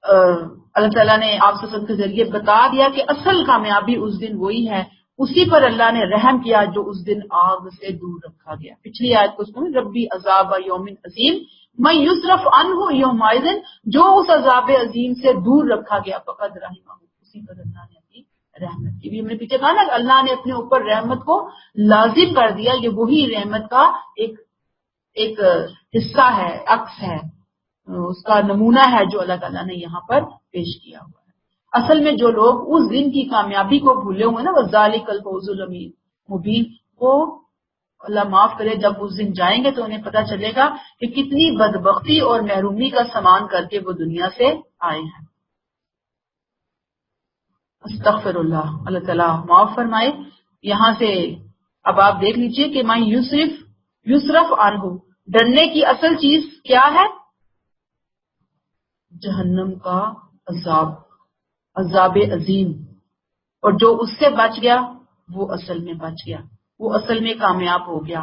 اللہ تعالیٰ نے آپ سب کے ذریعے بتا دیا کہ اصل کامیابی اس دن وہی ہے، اسی پر اللہ نے رحم کیا جو اس دن آگ سے دور رکھا گیا۔ پچھلی آیت کو سنیں، ربی عذاب یوم عظیم من یصرف عنہ یومئذ، جو اس عذاب عظیم سے دور رکھا گیا فقد رحمہ، اسی پر اللہ نے اپنی رحمت کی بھی، ہم نے پیچھے کہا نا کہ اللہ نے اپنے اوپر رحمت کو لازم کر دیا، یہ وہی رحمت کا ایک حصہ ہے، عکس ہے، اس کا نمونہ ہے جو اللہ تعالیٰ نے یہاں پر پیش کیا ہوا ہے۔ اصل میں جو لوگ اس دن کی کامیابی کو بھولے ہوئے نا، وَذَلِكَ الْفَوْزُ الْمُبِينُ، وہ اللہ معاف کرے جب اس دن جائیں گے تو انہیں پتہ چلے گا کہ کتنی بدبختی اور محرومی کا سامان کر کے وہ دنیا سے آئے ہیں۔ استغفر اللہ، اللہ تعالیٰ معاف فرمائے۔ یہاں سے اب آپ دیکھ لیجئے کہ میں یصرف عنہ، ڈرنے کی اصل چیز کیا ہے؟ جہنم کا عذاب عظیم، اور جو اس سے بچ گیا وہ اصل میں بچ گیا، وہ اصل میں کامیاب ہو گیا،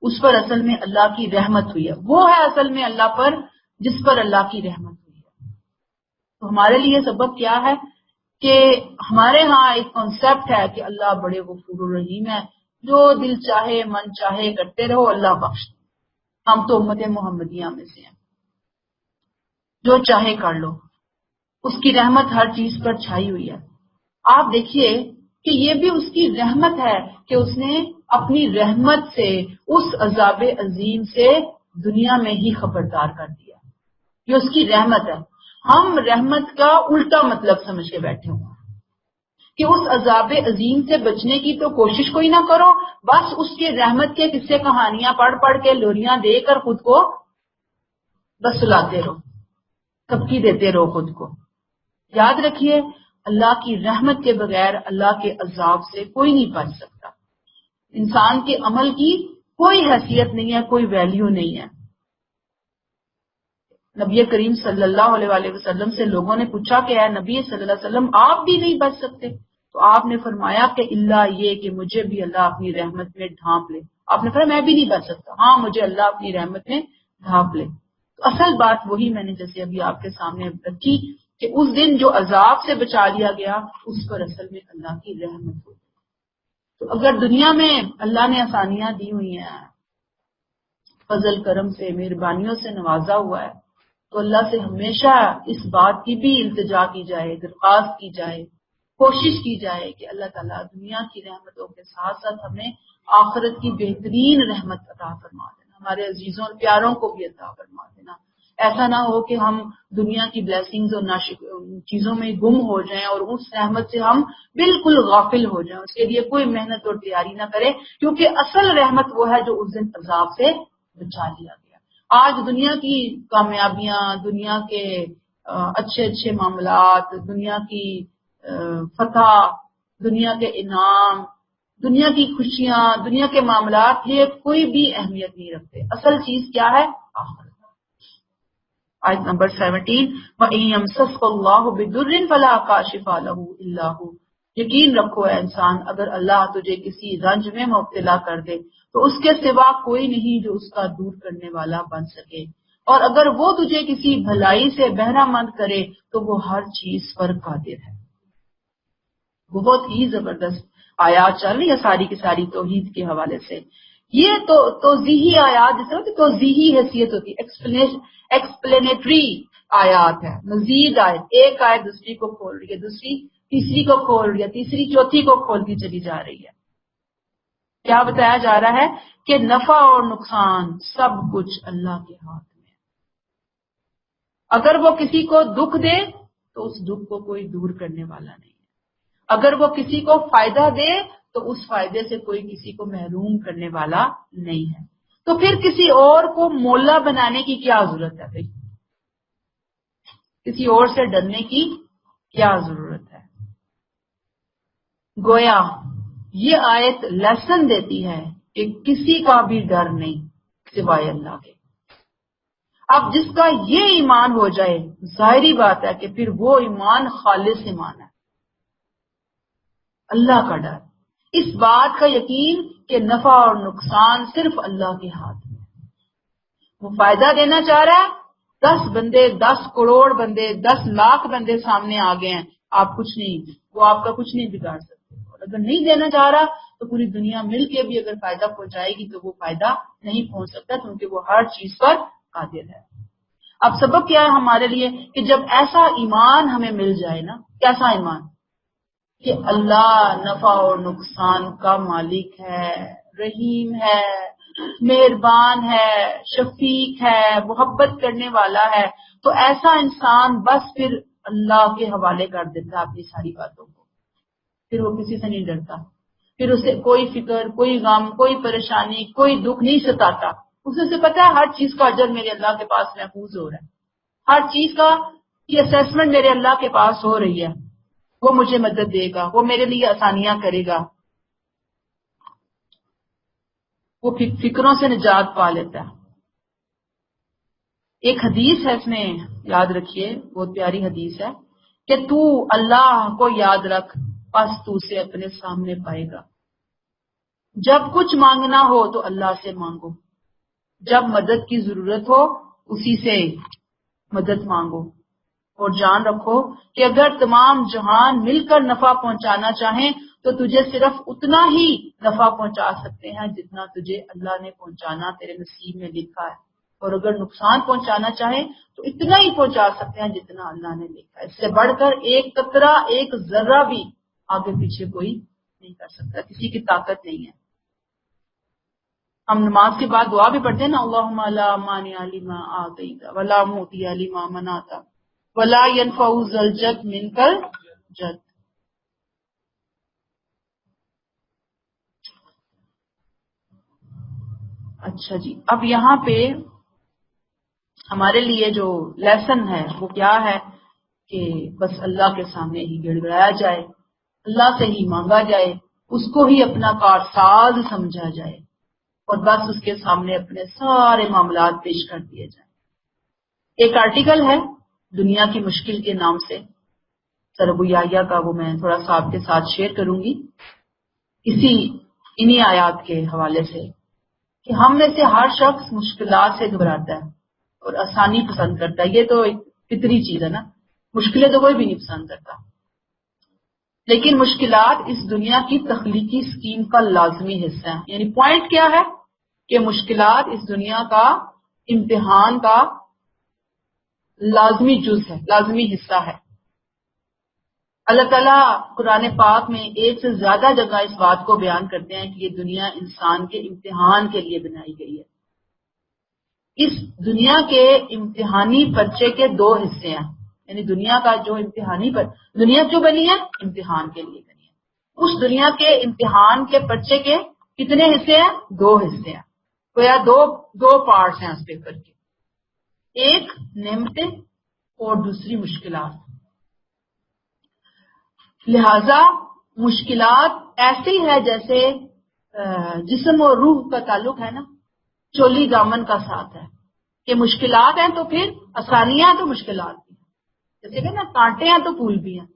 اس پر اصل میں اللہ کی رحمت ہوئی ہے، وہ ہے اصل میں اللہ پر جس پر اللہ کی رحمت ہوئی ہے۔ تو ہمارے لیے سبب کیا ہے کہ ہمارے ہاں ایک کانسیپٹ ہے کہ اللہ بڑے غفور الرحیم ہے، جو دل چاہے من چاہے کرتے رہو، اللہ بخش۔ ہم تو امت محمدیہ میں سے ہیں، جو چاہے کر لو، اس کی رحمت ہر چیز پر چھائی ہوئی ہے۔ آپ دیکھیے کہ یہ بھی اس کی رحمت ہے کہ اس نے اپنی رحمت سے اس عذاب عظیم سے دنیا میں ہی خبردار کر دیا، یہ اس کی رحمت ہے۔ ہم رحمت کا الٹا مطلب سمجھ کے بیٹھے ہوئے کہ اس عذاب عظیم سے بچنے کی تو کوشش کوئی نہ کرو، بس اس کی رحمت کے قصے کہانیاں پڑھ پڑھ کے لوریاں دے کر خود کو بس سلاتے رہو، تبکی دیتے رہو خود کو۔ یاد رکھیے اللہ کی رحمت کے بغیر اللہ کے عذاب سے کوئی نہیں بچ سکتا، انسان کے عمل کی کوئی حیثیت نہیں ہے، کوئی ویلیو نہیں ہے۔ نبی کریم صلی اللہ علیہ وسلم سے لوگوں نے پوچھا کہ اے نبی صلی اللہ علیہ وسلم آپ بھی نہیں بچ سکتے؟ تو آپ نے فرمایا کہ اللہ یہ کہ مجھے بھی اللہ اپنی رحمت میں ڈھانپ لے۔ آپ نے فرمایا میں بھی نہیں بچ سکتا، ہاں مجھے اللہ اپنی رحمت میں ڈھانپ لے۔ تو اصل بات وہی میں نے جیسے ابھی آپ کے سامنے رکھی کہ اس دن جو عذاب سے بچا لیا گیا اس پر اصل میں اللہ کی رحمت ہوئی۔ تو اگر دنیا میں اللہ نے آسانیاں دی ہوئی ہیں، فضل کرم سے مہربانیوں سے نوازا ہوا ہے، تو اللہ سے ہمیشہ اس بات کی بھی التجا کی جائے، درخواست کی جائے کوشش کی جائے کہ اللہ تعالیٰ دنیا کی رحمتوں کے ساتھ ساتھ ہمیں آخرت کی بہترین رحمت عطا فرما دینا، ہمارے عزیزوں اور پیاروں کو بھی عطا فرما دینا۔ ایسا نہ ہو کہ ہم دنیا کی بلیسنگز اور چیزوں میں گم ہو جائیں اور اس رحمت سے ہم بالکل غافل ہو جائیں، اس کے لیے کوئی محنت اور تیاری نہ کریں، کیونکہ اصل رحمت وہ ہے جو اس دن عذاب سے بچا لیا گیا۔ آج دنیا کی کامیابیاں، دنیا کے اچھے اچھے معاملات، دنیا کی فتح، دنیا کے انعام، دنیا کی خوشیاں، دنیا کے معاملات یہ کوئی بھی اہمیت نہیں رکھتے۔ اصل چیز کیا ہے؟ آخرت۔ آیت نمبر 17 وَإِن يَمْسَسْكَ اللَّهُ بِضُرٍّ فَلَا كَاشِفَ لَهُ إِلَّا هُوَ، یقین رکھو اے انسان، اگر اللہ تجھے کسی رنج میں مبتلا کر دے تو اس کے سوا کوئی نہیں جو اس کا دور کرنے والا بن سکے، اور اگر وہ تجھے کسی بھلائی سے بہرہ مند کرے تو وہ ہر چیز پر قادر ہے۔ بہت ہی زبردست آیات چل رہی ہے ساری کی ساری توحید کے حوالے سے۔ یہ تو توضیحی آیات جس طرح توضیحی حیثیت ہوتی ہے، ایکسپلینیٹری آیات ہے، مزید آیت، ایک آیت دوسری کو کھول رہی ہے، دوسری تیسری کو کھول رہی ہے، تیسری چوتھی کو کھولتی چلی جا رہی ہے۔ کیا بتایا جا رہا ہے کہ نفع اور نقصان سب کچھ اللہ کے ہاتھ میں ہے۔ اگر وہ کسی کو دکھ دے تو اس دکھ کو کوئی دور کرنے والا نہیں ہے، اگر وہ کسی کو فائدہ دے تو اس فائدے سے کوئی کسی کو محروم کرنے والا نہیں ہے، تو پھر کسی اور کو مولا بنانے کی کیا ضرورت ہے بھائی؟ کسی اور سے ڈرنے کی کیا ضرورت ہے؟ گویا یہ آیت لیسن دیتی ہے کہ کسی کا بھی ڈر نہیں سوائے اللہ کے۔ اب جس کا یہ ایمان ہو جائے، ظاہری بات ہے کہ پھر وہ ایمان خالص ایمان ہے، اللہ کا ڈر، اس بات کا یقین کہ نفع اور نقصان صرف اللہ کے ہاتھ میں ہے۔ وہ فائدہ دینا چاہ رہا ہے، 10 بندے، 10 کروڑ بندے، 10 لاکھ بندے سامنے آ گئے ہیں، آپ کچھ نہیں، وہ آپ کا کچھ نہیں بگاڑ سکتے، اور اگر نہیں دینا چاہ رہا تو پوری دنیا مل کے بھی اگر فائدہ پہنچائے گی تو وہ فائدہ نہیں پہنچ سکتا، کیونکہ وہ ہر چیز پر قادر ہے۔ اب سبق کیا ہے ہمارے لیے کہ جب ایسا ایمان ہمیں مل جائے نا، کیسا ایمان کہ اللہ نفع اور نقصان کا مالک ہے، رحیم ہے، مہربان ہے، شفیق ہے، محبت کرنے والا ہے، تو ایسا انسان بس پھر اللہ کے حوالے کر دیتا ہے اپنی ساری باتوں کو، پھر وہ کسی سے نہیں ڈرتا، پھر اسے کوئی فکر، کوئی غم، کوئی پریشانی، کوئی دکھ نہیں ستاتا، اسے پتا ہے ہر چیز کا اجر میرے اللہ کے پاس محفوظ ہو رہا ہے، ہر چیز کا کی اسیسمنٹ میرے اللہ کے پاس ہو رہی ہے، وہ مجھے مدد دے گا، وہ میرے لیے آسانیاں کرے گا، وہ فکروں سے نجات پا لیتا ہے۔ ایک حدیث ہے، اس میں یاد رکھیے، بہت پیاری حدیث ہے کہ تو اللہ کو یاد رکھ، پس تو اسے اپنے سامنے پائے گا۔ جب کچھ مانگنا ہو تو اللہ سے مانگو، جب مدد کی ضرورت ہو اسی سے مدد مانگو، اور جان رکھو کہ اگر تمام جہان مل کر نفع پہنچانا چاہیں تو تجھے صرف اتنا ہی نفع پہنچا سکتے ہیں جتنا تجھے اللہ نے پہنچانا تیرے نصیب میں لکھا ہے، اور اگر نقصان پہنچانا چاہیں تو اتنا ہی پہنچا سکتے ہیں جتنا اللہ نے لکھا ہے، اس سے بڑھ کر ایک قطرہ، ایک ذرہ بھی آگے پیچھے کوئی نہیں کر سکتا، کسی کی طاقت نہیں ہے۔ ہم نماز کے بعد دعا بھی پڑھتے ہیں نا، اللہم لا مانع لما اعطیت ولا معطی لما منعت ولا ينفع ذا الجد منک الجد۔ اچھا جی، اب یہاں پہ ہمارے لیے جو لیسن ہے وہ کیا ہے کہ بس اللہ کے سامنے ہی گڑ گڑایا جائے، اللہ سے ہی مانگا جائے، اس کو ہی اپنا کارساز سمجھا جائے، اور بس اس کے سامنے اپنے سارے معاملات پیش کر دیے جائیں۔ ایک آرٹیکل ہے دنیا کی مشکل کے نام سے، سر ابو یحییٰ کا، وہ میں تھوڑا سا آپ کے ساتھ شیئر کروں گی انہی آیات کے حوالے سے، کہ ہم میں سے ہر شخص مشکلات سے گھبراتا ہے اور آسانی پسند کرتا ہے، یہ تو ایک فطری چیز ہے نا، مشکلیں تو کوئی بھی نہیں پسند کرتا، لیکن مشکلات اس دنیا کی تخلیقی سکیم کا لازمی حصہ ہیں۔ یعنی پوائنٹ کیا ہے کہ مشکلات اس دنیا کا امتحان کا لازمی جز ہے، لازمی حصہ ہے۔ اللہ تعالیٰ قرآن پاک میں ایک سے زیادہ جگہ اس بات کو بیان کرتے ہیں کہ یہ دنیا انسان کے امتحان کے لیے بنائی گئی ہے. اس دنیا کے امتحانی پرچے کے دو حصے ہیں. یعنی دنیا کا جو امتحانی پر دنیا کیوں بنی ہے؟ امتحان کے لیے بنی ہے. اس دنیا کے امتحان کے پرچے کے کتنے حصے ہیں؟ دو حصے ہیں. گویا دو پارٹس ہیں اس پیپر کے. ایک نعمتیں اور دوسری مشکلات. لہذا مشکلات ایسی ہے جیسے جسم اور روح کا تعلق ہے نا، چولی دامن کا ساتھ ہے کہ مشکلات ہیں تو پھر آسانیاں تو مشکلات بھی ہیں. جیسے کہ نا کانٹے ہیں تو پھول بھی ہیں،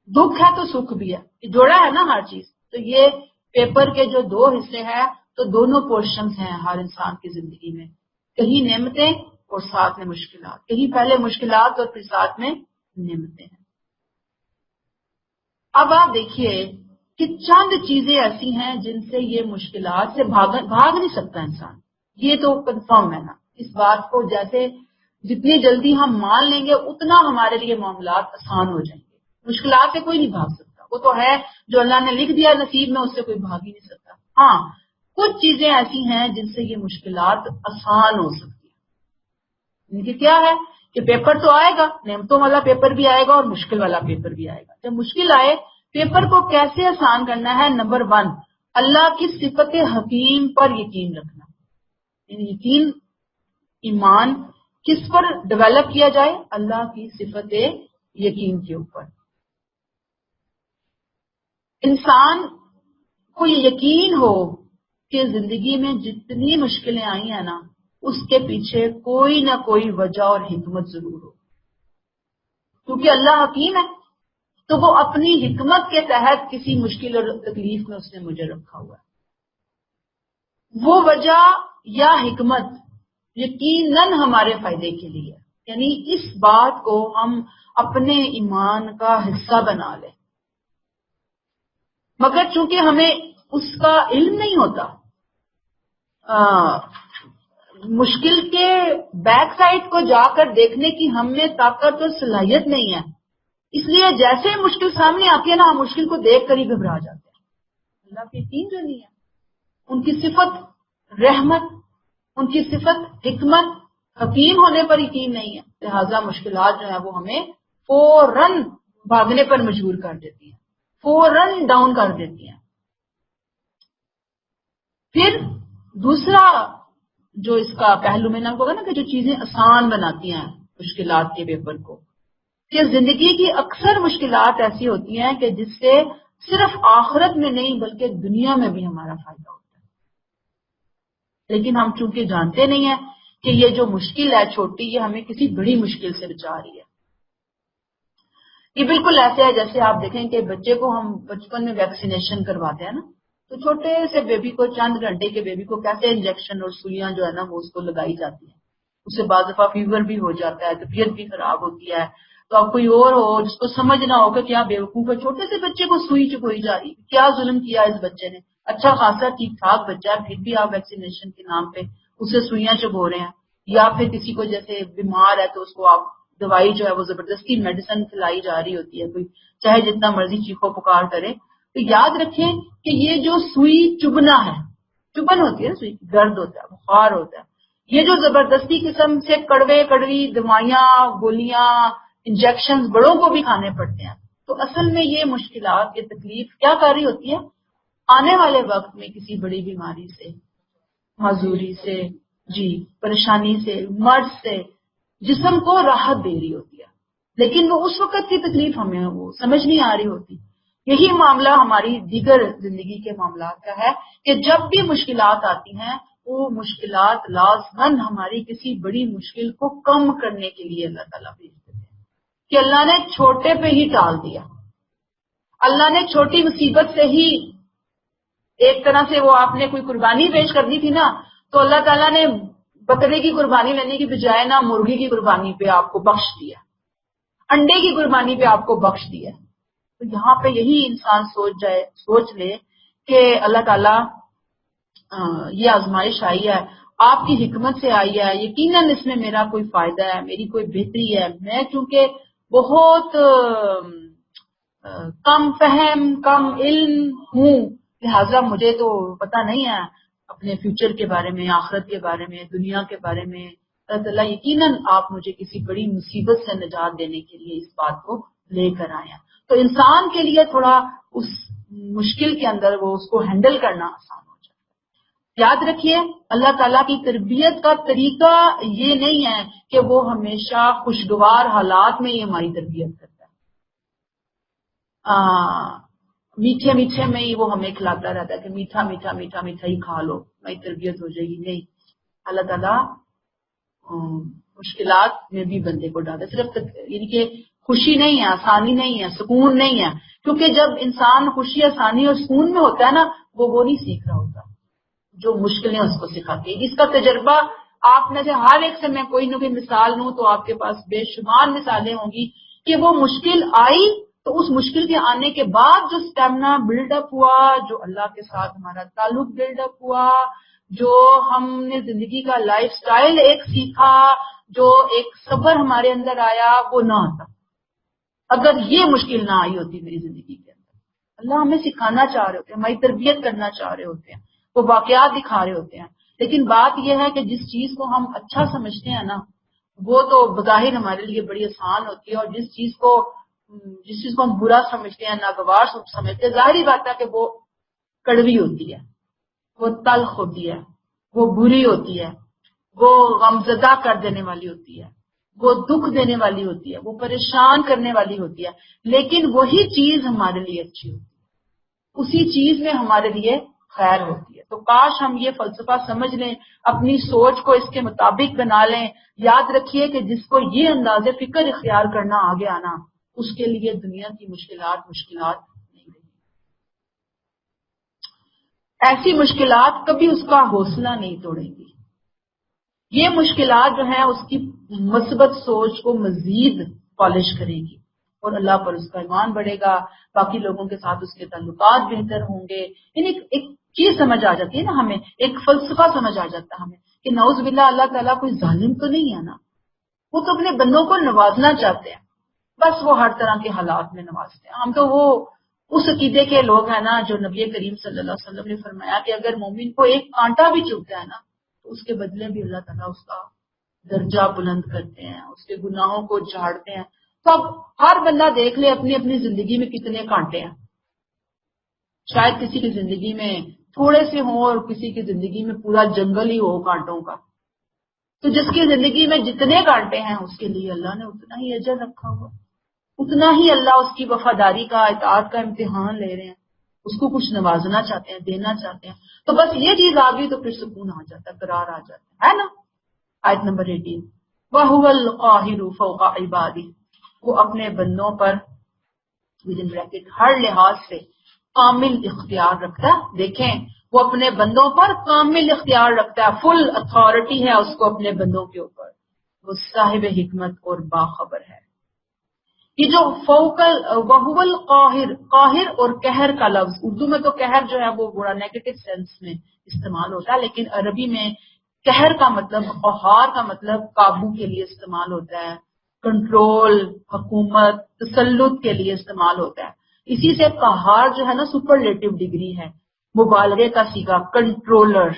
دکھ ہے تو سکھ بھی ہے، یہ جوڑا ہے نا ہر چیز. تو یہ پیپر کے جو دو حصے ہیں تو دونوں پورشنز ہیں ہر انسان کی زندگی میں. کہیں نعمتیں اور ساتھ میں مشکلات، کہیں پہلے مشکلات اور پھر ساتھ میں نعمتیں ہیں. اب آپ دیکھیے کہ چند چیزیں ایسی ہیں جن سے یہ مشکلات سے بھاگ نہیں سکتا انسان. یہ تو کنفرم ہے نا اس بات کو. جیسے جتنی جلدی ہم مان لیں گے اتنا ہمارے لیے معاملات آسان ہو جائیں گے. مشکلات سے کوئی نہیں بھاگ سکتا، وہ تو ہے جو اللہ نے لکھ دیا نصیب میں، اس سے کوئی بھاگ ہی نہیں سکتا. ہاں کچھ چیزیں ایسی ہیں جن سے یہ مشکلات آسان ہو سکتی ہیں. ان کی کیا ہے کہ پیپر تو آئے گا، نعمتوں والا پیپر بھی آئے گا اور مشکل والا پیپر بھی آئے گا. جب مشکل آئے پیپر کو کیسے آسان کرنا ہے؟ نمبر 1 اللہ کی صفت حکیم پر یقین رکھنا. یعنی یقین ایمان کس پر ڈیولپ کیا جائے؟ اللہ کی صفت یقین کے اوپر. انسان کو یہ یقین ہو کہ زندگی میں جتنی مشکلیں آئی ہیں نا اس کے پیچھے کوئی نہ کوئی وجہ اور حکمت ضرور ہو. کیونکہ اللہ حکیم ہے تو وہ اپنی حکمت کے تحت کسی مشکل اور تکلیف میں اس نے مجھے رکھا ہوا ہے. وہ وجہ یا حکمت یقیناً ہمارے فائدے کے لیے. یعنی اس بات کو ہم اپنے ایمان کا حصہ بنا لیں. مگر چونکہ ہمیں اس کا علم نہیں ہوتا، مشکل کے بیک سائڈ کو جا کر دیکھنے کی ہم میں طاقت اور صلاحیت نہیں ہے، اس لیے جیسے مشکل سامنے آتی ہے نا ہم مشکل کو دیکھ کر ہی گھبرا جاتے ہیں. اللہ پہ یقین جو نہیں ہے، ان کی صفت رحمت، ان کی صفت حکمت، حکیم ہونے پر یقین نہیں ہے. لہذا مشکلات جو ہے وہ ہمیں فوراً بھاگنے پر مجبور کر دیتی ہیں، فوراً ڈاؤن کر دیتی ہیں. پھر دوسرا جو اس کا پہلو میں نے آپ کو کہا نا کہ جو چیزیں آسان بناتی ہیں مشکلات کے پیپر کو، کہ زندگی کی اکثر مشکلات ایسی ہوتی ہیں کہ جس سے صرف آخرت میں نہیں بلکہ دنیا میں بھی ہمارا فائدہ ہوتا ہے. لیکن ہم چونکہ جانتے نہیں ہیں کہ یہ جو مشکل ہے چھوٹی، یہ ہمیں کسی بڑی مشکل سے بچا رہی ہے. یہ بالکل ایسے ہے جیسے آپ دیکھیں کہ بچے کو ہم بچپن میں ویکسینیشن کرواتے ہیں نا، تو چھوٹے سے بیبی کو، چند گھنٹے کے بیبی کو کیسے انجیکشن اور سوئیاں جو ہے نا وہ اس کو لگائی جاتی ہیں. اس سے بعض دفعہ فیور بھی ہو جاتا ہے، طبیعت بھی خراب ہوتی ہے. تو اب کوئی اور ہو جس کو سمجھ نہ ہو کہ کیا بیوقوف ہے، چھوٹے سے بچے کو سوئی چکوئی جا رہی، کیا ظلم کیا اس بچے نے. اچھا خاصا ٹھیک ٹھاک بچہ ہے، پھر بھی آپ ویکسینیشن کے نام پہ اسے سوئیاں چبھو رہے ہیں. یا پھر کسی کو جیسے بیمار ہے تو اس کو آپ دوائی جو ہے وہ زبردستی میڈیسن کھلائی جا رہی ہوتی ہے، کوئی چاہے جتنا مرضی چیخو پکار کرے. تو یاد رکھیں کہ یہ جو سوئی چبھنا ہے، چبھن ہوتی ہے سوئی، درد ہوتا ہے، بخار ہوتا ہے، یہ جو زبردستی قسم سے کڑوی دوائیاں، گولیاں، انجیکشن بڑوں کو بھی کھانے پڑتے ہیں. تو اصل میں یہ مشکلات، یہ تکلیف کیا کر رہی ہوتی ہے؟ آنے والے وقت میں کسی بڑی بیماری سے، معذوری سے، جی پریشانی سے، مرض سے جسم کو راحت دے رہی ہوتی ہے. لیکن وہ اس وقت کی تکلیف ہمیں وہ سمجھ نہیں آ رہی ہوتی. یہی معاملہ ہماری دیگر زندگی کے معاملات کا ہے کہ جب بھی مشکلات آتی ہیں وہ مشکلات لازماً ہماری کسی بڑی مشکل کو کم کرنے کے لیے اللہ تعالیٰ بھیجتے ہیں. کہ اللہ نے چھوٹے پہ ہی ٹال دیا، اللہ نے چھوٹی مصیبت سے ہی، ایک طرح سے وہ آپ نے کوئی قربانی پیش کرنی تھی نا تو اللہ تعالیٰ نے بکرے کی قربانی لینے کی بجائے نا مرغی کی قربانی پہ آپ کو بخش دیا، انڈے کی قربانی پہ آپ کو بخش دیا. تو یہاں پہ یہی انسان سوچ لے کہ اللہ تعالیٰ یہ آزمائش آئی ہے آپ کی حکمت سے آئی ہے، یقیناً اس میں میرا کوئی فائدہ ہے، میری کوئی بہتری ہے. میں چونکہ بہت کم فہم کم علم ہوں، لہٰذا مجھے تو پتہ نہیں ہے اپنے فیوچر کے بارے میں، آخرت کے بارے میں، دنیا کے بارے میں۔ اللہ تعالیٰ یقیناً آپ مجھے کسی بڑی مصیبت سے نجات دینے کے لیے اس بات کو لے کر آئے ہیں۔ تو انسان کے لیے تھوڑا اس مشکل کے اندر وہ اس کو ہینڈل کرنا آسان ہو جاتا ہے۔ یاد رکھیے اللہ تعالیٰ کی تربیت کا طریقہ یہ نہیں ہے کہ وہ ہمیشہ خوشگوار حالات میں ہی ہماری تربیت کرتا ہے، میٹھے میٹھے میں ہی وہ ہمیں کھلاتا رہتا ہے کہ میٹھا میٹھا میٹھا میٹھا ہی کھا لو ہماری تربیت ہو جائے گی۔ نہیں، اللہ تعالیٰ مشکلات میں بھی بندے کو ڈالتا ہے، صرف یعنی کہ خوشی نہیں ہے، آسانی نہیں ہے، سکون نہیں ہے، کیونکہ جب انسان خوشی آسانی اور سکون میں ہوتا ہے نا وہ نہیں سیکھ رہا ہوتا جو مشکلیں اس کو سکھاتی ہیں۔ اس کا تجربہ آپ میں سے ہر ایک سے میں کوئی نہ کوئی مثال لوں تو آپ کے پاس بے شمار مثالیں ہوں گی کہ وہ مشکل آئی تو اس مشکل کے آنے کے بعد جو اسٹیمنا بلڈ اپ ہوا، جو اللہ کے ساتھ ہمارا تعلق بلڈ اپ ہوا، جو ہم نے زندگی کا لائف سٹائل ایک سیکھا، جو ایک صبر ہمارے اندر آیا، وہ نہ آتا اگر یہ مشکل نہ آئی ہوتی میری زندگی کے اندر۔ اللہ ہمیں سکھانا چاہ رہے ہوتے ہیں، ہماری تربیت کرنا چاہ رہے ہوتے ہیں، وہ واقعات دکھا رہے ہوتے ہیں، لیکن بات یہ ہے کہ جس چیز کو ہم اچھا سمجھتے ہیں نا وہ تو بظاہر ہمارے لیے بڑی آسان ہوتی ہے، اور جس چیز کو ہم برا سمجھتے ہیں، ناگوار سمجھتے ہیں، ظاہری بات ہے کہ وہ کڑوی ہوتی ہے، وہ تلخ ہوتی ہے، وہ بری ہوتی ہے، وہ غمزدہ کر دینے والی ہوتی ہے، وہ دکھ دینے والی ہوتی ہے، وہ پریشان کرنے والی ہوتی ہے، لیکن وہی چیز ہمارے لیے اچھی ہوتی ہے، اسی چیز میں ہمارے لیے خیر ہوتی ہے۔ تو کاش ہم یہ فلسفہ سمجھ لیں، اپنی سوچ کو اس کے مطابق بنا لیں۔ یاد رکھیے کہ جس کو یہ انداز فکر اختیار کرنا آ گیا نا اس کے لیے دنیا کی مشکلات نہیں رہی۔ ایسی مشکلات کبھی اس کا حوصلہ نہیں توڑیں گی۔ یہ مشکلات جو ہیں اس کی مثبت سوچ کو مزید پالش کرے گی اور اللہ پر اس کا ایمان بڑھے گا، باقی لوگوں کے ساتھ اس کے تعلقات بہتر ہوں گے۔ یعنی ایک چیز سمجھ آ جاتی ہے نا ہمیں، ایک فلسفہ سمجھ آ جاتا ہے ہمیں کہ نعوذ باللہ اللہ تعالیٰ کوئی ظالم تو نہیں ہے نا، وہ تو اپنے بندوں کو نوازنا چاہتے ہیں، بس وہ ہر طرح کے حالات میں نوازتے ہیں۔ ہم تو وہ اس عقیدے کے لوگ ہیں نا جو نبی کریم صلی اللہ علیہ وسلم نے فرمایا کہ اگر مومن کو ایک کانٹا بھی چبھتا ہے نا تو اس کے بدلے بھی اللہ تعالیٰ اس کا درجہ بلند کرتے ہیں، اس کے گناہوں کو جھاڑتے ہیں۔ تو اب ہر بندہ دیکھ لے اپنی اپنی زندگی میں کتنے کانٹے ہیں، شاید کسی کی زندگی میں تھوڑے سے ہوں اور کسی کی زندگی میں پورا جنگل ہی ہو کانٹوں کا۔ تو جس کی زندگی میں جتنے کانٹے ہیں اس کے لیے اللہ نے اتنا ہی اجر رکھا ہوا، اتنا ہی اللہ اس کی وفاداری کا اطاعت کا امتحان لے رہے ہیں، اس کو کچھ نوازنا چاہتے ہیں، دینا چاہتے ہیں۔ تو بس یہ چیز آ گئی تو پھر سکون آ جاتا ہے، قرار آ جاتا ہے نا۔ آیت نمبر 18 وَهُوَ الْقَاهِرُ فَوْقَ عِبَادِهِ، وہ اپنے بندوں پر ہر لحاظ سے کامل اختیار رکھتا ہے۔ دیکھیں وہ اپنے بندوں پر کامل اختیار رکھتا ہے، فل اتھارٹی ہے اس کو اپنے بندوں کے اوپر، وہ صاحب حکمت اور باخبر ہے۔ یہ جو فوکل وَهُوَ الْقَاهِرُ، قاہر اور قہر کا لفظ اردو میں تو قہر جو ہے وہ بڑا نیگیٹو سینس میں استعمال ہوتا ہے، لیکن عربی میں قہر کا مطلب، قہار کا مطلب قابو کے لیے استعمال ہوتا ہے، کنٹرول، حکومت، تسلط کے لیے استعمال ہوتا ہے۔ اسی سے قہار جو ہے نا سپرلیٹو ڈگری ہے، مبالغے کا صیغہ، کنٹرولر،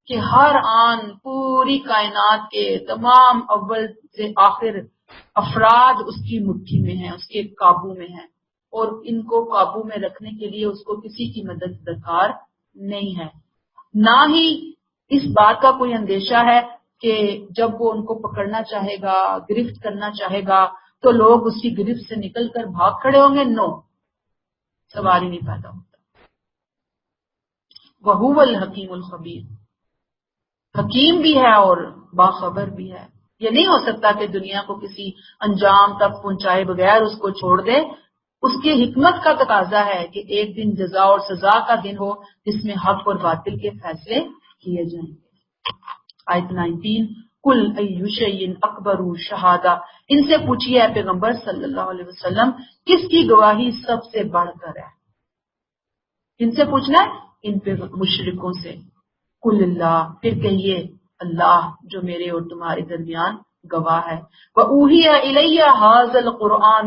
کہ ہر آن پوری کائنات کے تمام اول سے آخر افراد اس کی مٹھی میں ہیں، اس کے قابو میں ہیں، اور ان کو قابو میں رکھنے کے لیے اس کو کسی کی مدد درکار نہیں ہے۔ نہ ہی اس بات کا کوئی اندیشہ ہے کہ جب وہ ان کو پکڑنا چاہے گا، گرفت کرنا چاہے گا تو لوگ اس کی گرفت سے نکل کر بھاگ کھڑے ہوں گے، نو، سوال ہی نہیں پیدا ہوتا۔ وَهُوَ الْحَكِيمُ الْخَبِيرُ، حکیم بھی ہے اور باخبر بھی ہے۔ یہ نہیں ہو سکتا کہ دنیا کو کسی انجام تک پہنچائے بغیر اس کو چھوڑ دے۔ اس کی حکمت کا تقاضا ہے کہ ایک دن جزا اور سزا کا دن ہو جس میں حق اور باطل کے فیصلے کیے جائیں گے۔ آیت 19 کل ای شیء اکبر شہادہ، ان سے پوچھیے اے پیغمبر صلی اللہ علیہ وسلم کس کی گواہی سب سے بڑھ کر ہے؟ ان سے پوچھنا ہے، ان پہ مشرکوں سے۔ کل اللہ، پھر کہیے اللہ جو میرے اور تمہارے درمیان گواہ ہے۔ وَأُوحِیَ إِلَيَّ هَذَا الْقُرْآنُ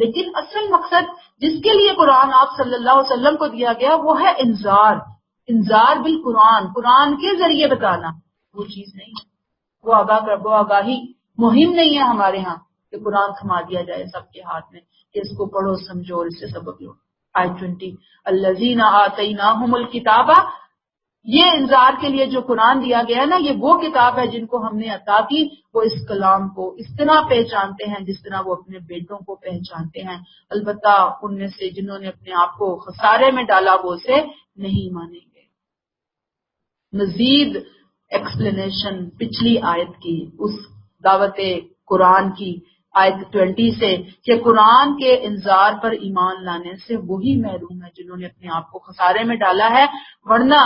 لیکن اصل مقصد جس کے لیے قرآن آپ صلی اللہ علیہ وسلم کو دیا گیا وہ ہے انذار بالقرآن، قرآن کے ذریعے بتانا، وہ چیز نہیں ہے، وہ آگاہی مہم نہیں ہے ہمارے ہاں کہ قرآن تھما دیا جائے سب کے ہاتھ میں کہ اس کو پڑھو سمجھو اور اس سے سبق لو۔ آیت 20 الذین آتیناہم الکتاب، یہ انذار کے لیے جو قرآن دیا گیا ہے نا، یہ وہ کتاب ہے جن کو ہم نے عطا کی، وہ اس کلام کو اس طرح پہچانتے ہیں جس طرح وہ اپنے بیٹوں کو پہچانتے ہیں، البتہ ان میں سے جنہوں نے اپنے آپ کو خسارے میں ڈالا وہ اسے نہیں مانیں گے۔ مزید ایکسپلینیشن پچھلی آیت کی، اس دعوت قرآن کی آیت 20 سے کہ قرآن کے انذار پر ایمان لانے سے وہی محروم ہے جنہوں نے اپنے آپ کو خسارے میں ڈالا ہے، ورنہ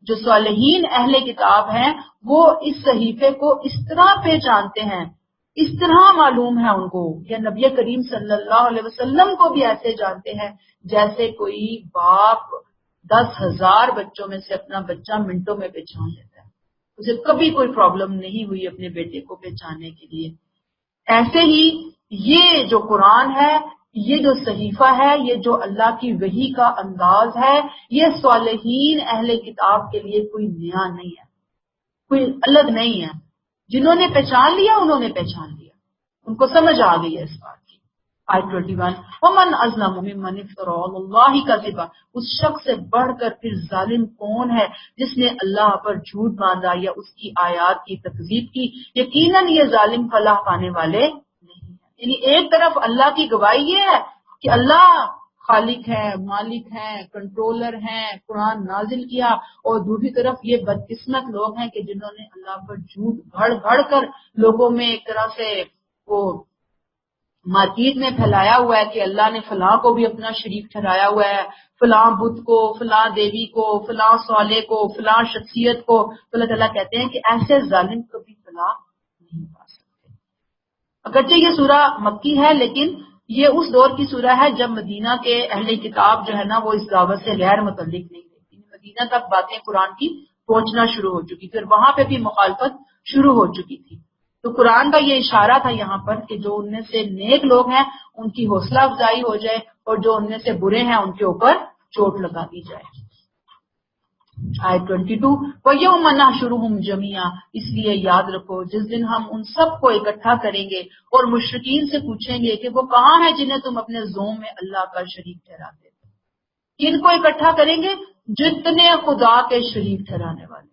جو صالحین اہل کتاب ہیں وہ اس صحیفے کو اس طرح پہچانتے ہیں، اس طرح معلوم ہے ان کو، یا نبی کریم صلی اللہ علیہ وسلم کو بھی ایسے جانتے ہیں جیسے کوئی باپ 10,000 بچوں میں سے اپنا بچہ منٹوں میں پہچان لیتا ہے، اسے کبھی کوئی پرابلم نہیں ہوئی اپنے بیٹے کو پہچاننے کے لیے۔ ایسے ہی یہ جو قرآن ہے، یہ جو صحیفہ ہے، یہ جو اللہ کی وحی کا انداز ہے، یہ صالحین اہل کتاب کے لیے کوئی نیا نہیں ہے، کوئی الگ نہیں ہے، جنہوں نے پہچان لیا انہوں نے پہچان لیا، ان کو سمجھ آ گئی ہے اس بات کی۔ آیت 21 ومن اظلم ممن افترى علی اللہ کذبا، اس شخص سے بڑھ کر پھر ظالم کون ہے جس نے اللہ پر جھوٹ باندھا یا اس کی آیات کی تکذیب کی، یقیناً یہ ظالم فلاح پانے والے نہیں ہیں۔ یعنی ایک طرف اللہ کی گواہی یہ ہے کہ اللہ خالق ہے، مالک ہیں، کنٹرولر ہیں، قرآن نازل کیا، اور دوسری طرف یہ بدقسمت لوگ ہیں کہ جنہوں نے اللہ پر جھوٹ گھڑ گھڑ کر لوگوں میں ایک طرح سے وہ مارکیٹ میں پھیلایا ہوا ہے کہ اللہ نے فلاں کو بھی اپنا شریک ٹھہرایا ہوا ہے، فلاں بت کو، فلاں دیوی کو، فلاں صالح کو، فلاں شخصیت کو۔ تو اللہ تعالیٰ کہتے ہیں کہ ایسے ظالم کبھی فلاح نہیں پا سکتے۔ اگرچہ یہ سورہ مکی ہے لیکن یہ اس دور کی سورہ ہے جب مدینہ کے اہل کتاب جو ہے نا وہ اس دعوت سے غیر متعلق نہیں تھے، مدینہ تک باتیں قرآن کی پہنچنا شروع ہو چکی تھی اور وہاں پہ بھی مخالفت شروع ہو چکی تھی۔ تو قرآن کا یہ اشارہ تھا یہاں پر کہ جو ان میں سے نیک لوگ ہیں ان کی حوصلہ افزائی ہو جائے اور جو ان میں سے برے ہیں ان کے اوپر چوٹ لگا دی جائے۔ آیت 22 وَيَوْمَ نَحْشُرُهُمْ جَمِيعًا، اس لیے یاد رکھو جس دن ہم ان سب کو اکٹھا کریں گے اور مشرکین سے پوچھیں گے کہ وہ کہاں ہیں جنہیں تم اپنے زوم میں اللہ کا شریک ٹھہراتے تھے۔ کن کو اکٹھا کریں گے؟ جتنے خدا کے شریک ٹھہرانے والے،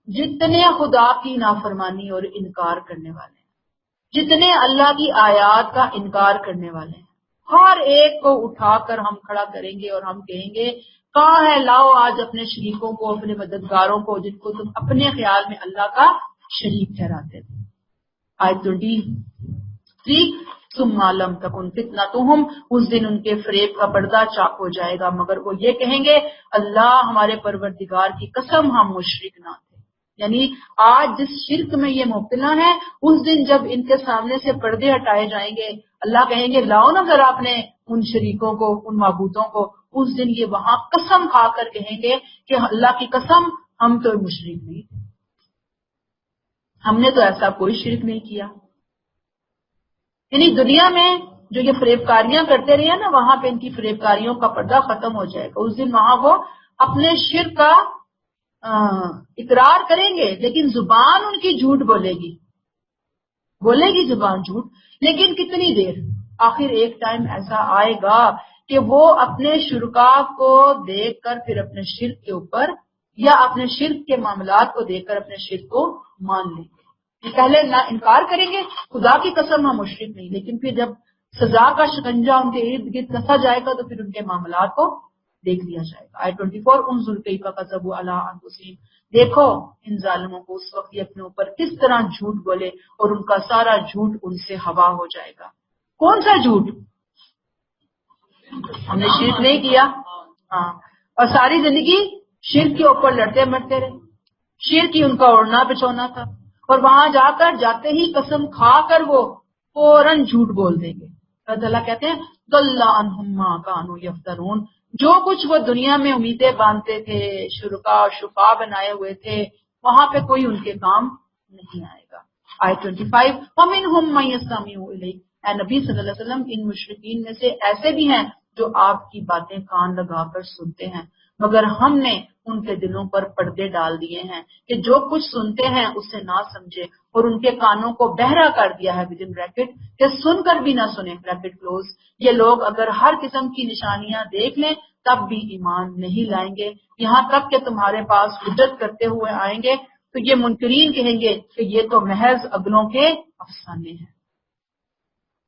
جتنے خدا کی نافرمانی اور انکار کرنے والے ہیں، جتنے اللہ کی آیات کا انکار کرنے والے ہیں، ہر ایک کو اٹھا کر ہم کھڑا کریں گے اور ہم کہیں گے کہاں ہے، لاؤ آج اپنے شریکوں کو، اپنے مددگاروں کو جن کو تم اپنے خیال میں اللہ کا شریک ٹھہراتے تھے۔ آیت 23 ثم لم تکن فتنتہم، اس دن ان کے فریب کا پردہ چاک ہو جائے گا مگر وہ یہ کہیں گے اللہ ہمارے پروردگار کی قسم ہم مشرک نہ تھے۔ یعنی آج جس شرک میں یہ مبتلا ہے اس دن جب ان کے سامنے سے پردے ہٹائے جائیں گے، اللہ کہیں گے لاؤ نا ذرا اپنے ان شریکوں کو، ان معبودوں کو، اس دن یہ وہاں قسم کھا کر کہیں گے کہ اللہ کی قسم ہم تو مشرک نہیں تھے، ہم نے تو ایسا کوئی شرک نہیں کیا۔ یعنی دنیا میں جو یہ فریب کاریاں کرتے رہے نا وہاں پہ ان کی فریب کاریوں کا پردہ ختم ہو جائے گا، اس دن وہاں وہ اپنے شرک کا اقرار کریں گے لیکن زبان ان کی جھوٹ بولے گی زبان جھوٹ، لیکن کتنی دیر؟ آخر ایک ٹائم ایسا آئے گا کہ وہ اپنے شرکاء کو دیکھ کر پھر اپنے شرک کے اوپر یا اپنے شرک کے معاملات کو دیکھ کر اپنے شرک کو مان لیں گے۔ پہلے نہ انکار کریں گے خدا کی قسم ہم مشرک نہیں، لیکن پھر جب سزا کا شکنجہ ان کے ارد گرد کسا جائے گا تو پھر ان کے معاملات کو دیکھ لیا جائے گا۔ آیت 24 انظر کیف کذبوا علی انفسہم، دیکھو ان ظالموں کو اس وقت یہ اپنے اوپر کس طرح جھوٹ بولے اور ان کا سارا جھوٹ ان سے ہوا ہو جائے گا۔ کون سا جھوٹ؟ ہم نے شرک نہیں کیا، ہاں، اور ساری زندگی شرک کے اوپر لڑتے مرتے رہے، شرک ہی ان کا اوڑھنا بچھونا تھا، اور وہاں جا کر جاتے ہی قسم کھا کر وہ فوراً جھوٹ بول دیں گے۔ اللہ تعالیٰ کہتے ہیں ضل عنہم ما کانوا یفترون، جو کچھ وہ دنیا میں امیدیں باندھتے تھے، شرکا شفا بنائے ہوئے تھے، وہاں پہ کوئی ان کے کام نہیں آئے گا۔ آیت 25 وَمِنْهُمْ مَن يَسْتَمِعُ إِلَيْكَ، اے نبی صلی اللہ علیہ وسلم، ان مشرکین میں سے ایسے بھی ہیں جو آپ کی باتیں کان لگا کر سنتے ہیں، مگر ہم نے ان کے دلوں پر پردے ڈال دیے ہیں کہ جو کچھ سنتے ہیں اسے نہ سمجھے، اور ان کے کانوں کو بہرا کر دیا ہے within bracket کہ سن کر بھی نہ سنیں bracket close۔ یہ لوگ اگر ہر قسم کی نشانیاں دیکھ لیں تب بھی ایمان نہیں لائیں گے، یہاں تک کہ تمہارے پاس حجت کرتے ہوئے آئیں گے تو یہ منکرین کہیں گے کہ یہ تو محض عقلوں کے افسانے ہیں۔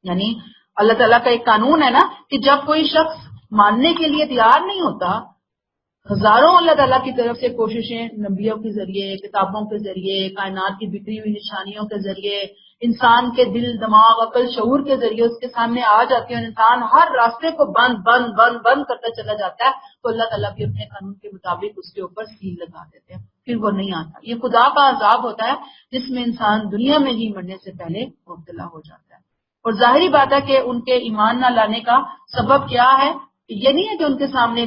یعنی اللہ تعالیٰ کا ایک قانون ہے نا کہ جب کوئی شخص ماننے کے لیے تیار نہیں ہوتا، ہزاروں اللہ تعالیٰ کی طرف سے کوششیں نبیوں کے ذریعے، کتابوں کے ذریعے، کائنات کی بکھری ہوئی نشانیوں کے ذریعے، انسان کے دل، دماغ، عقل، شعور کے ذریعے اس کے سامنے آ جاتی ہے، انسان ہر راستے کو بند بند بند بند کرتا چلا جاتا ہے، تو اللہ تعالیٰ بھی اپنے قانون کے مطابق اس کے اوپر سیل لگا دیتے ہیں، پھر وہ نہیں آتا۔ یہ خدا کا عذاب ہوتا ہے جس میں انسان دنیا میں ہی مرنے سے پہلے مبتلا ہو جاتا ہے۔ اور ظاہری بات ہے کہ ان کے ایمان نہ لانے کا سبب کیا ہے؟ یہ نہیں ہے کہ ان کے سامنے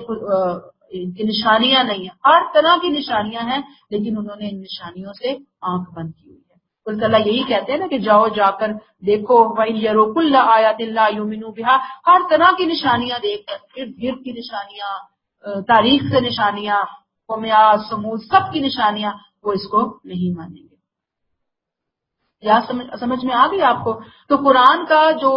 ان کی نشانیاں نہیں ہیں، ہر طرح کی نشانیاں ہیں، لیکن انہوں نے ان نشانیوں سے آنکھ بند کی ہوئی ہے۔ اللہ تعالیٰ یہی کہتے ہیں نا کہ جاؤ جا کر دیکھو، وَإِن يَرَوْا كُلَّ آيَاتٍ لَا يُؤْمِنُوا بِهَا، ہر طرح کی نشانیاں دیکھ کر، ارد گرد کی نشانیاں، تاریخ سے نشانیاں، قوم عاد، سمود، سب کی نشانیاں، وہ اس کو نہیں مانیں گے۔ یا سمجھ میں آ گئی آپ کو؟ تو قرآن کا جو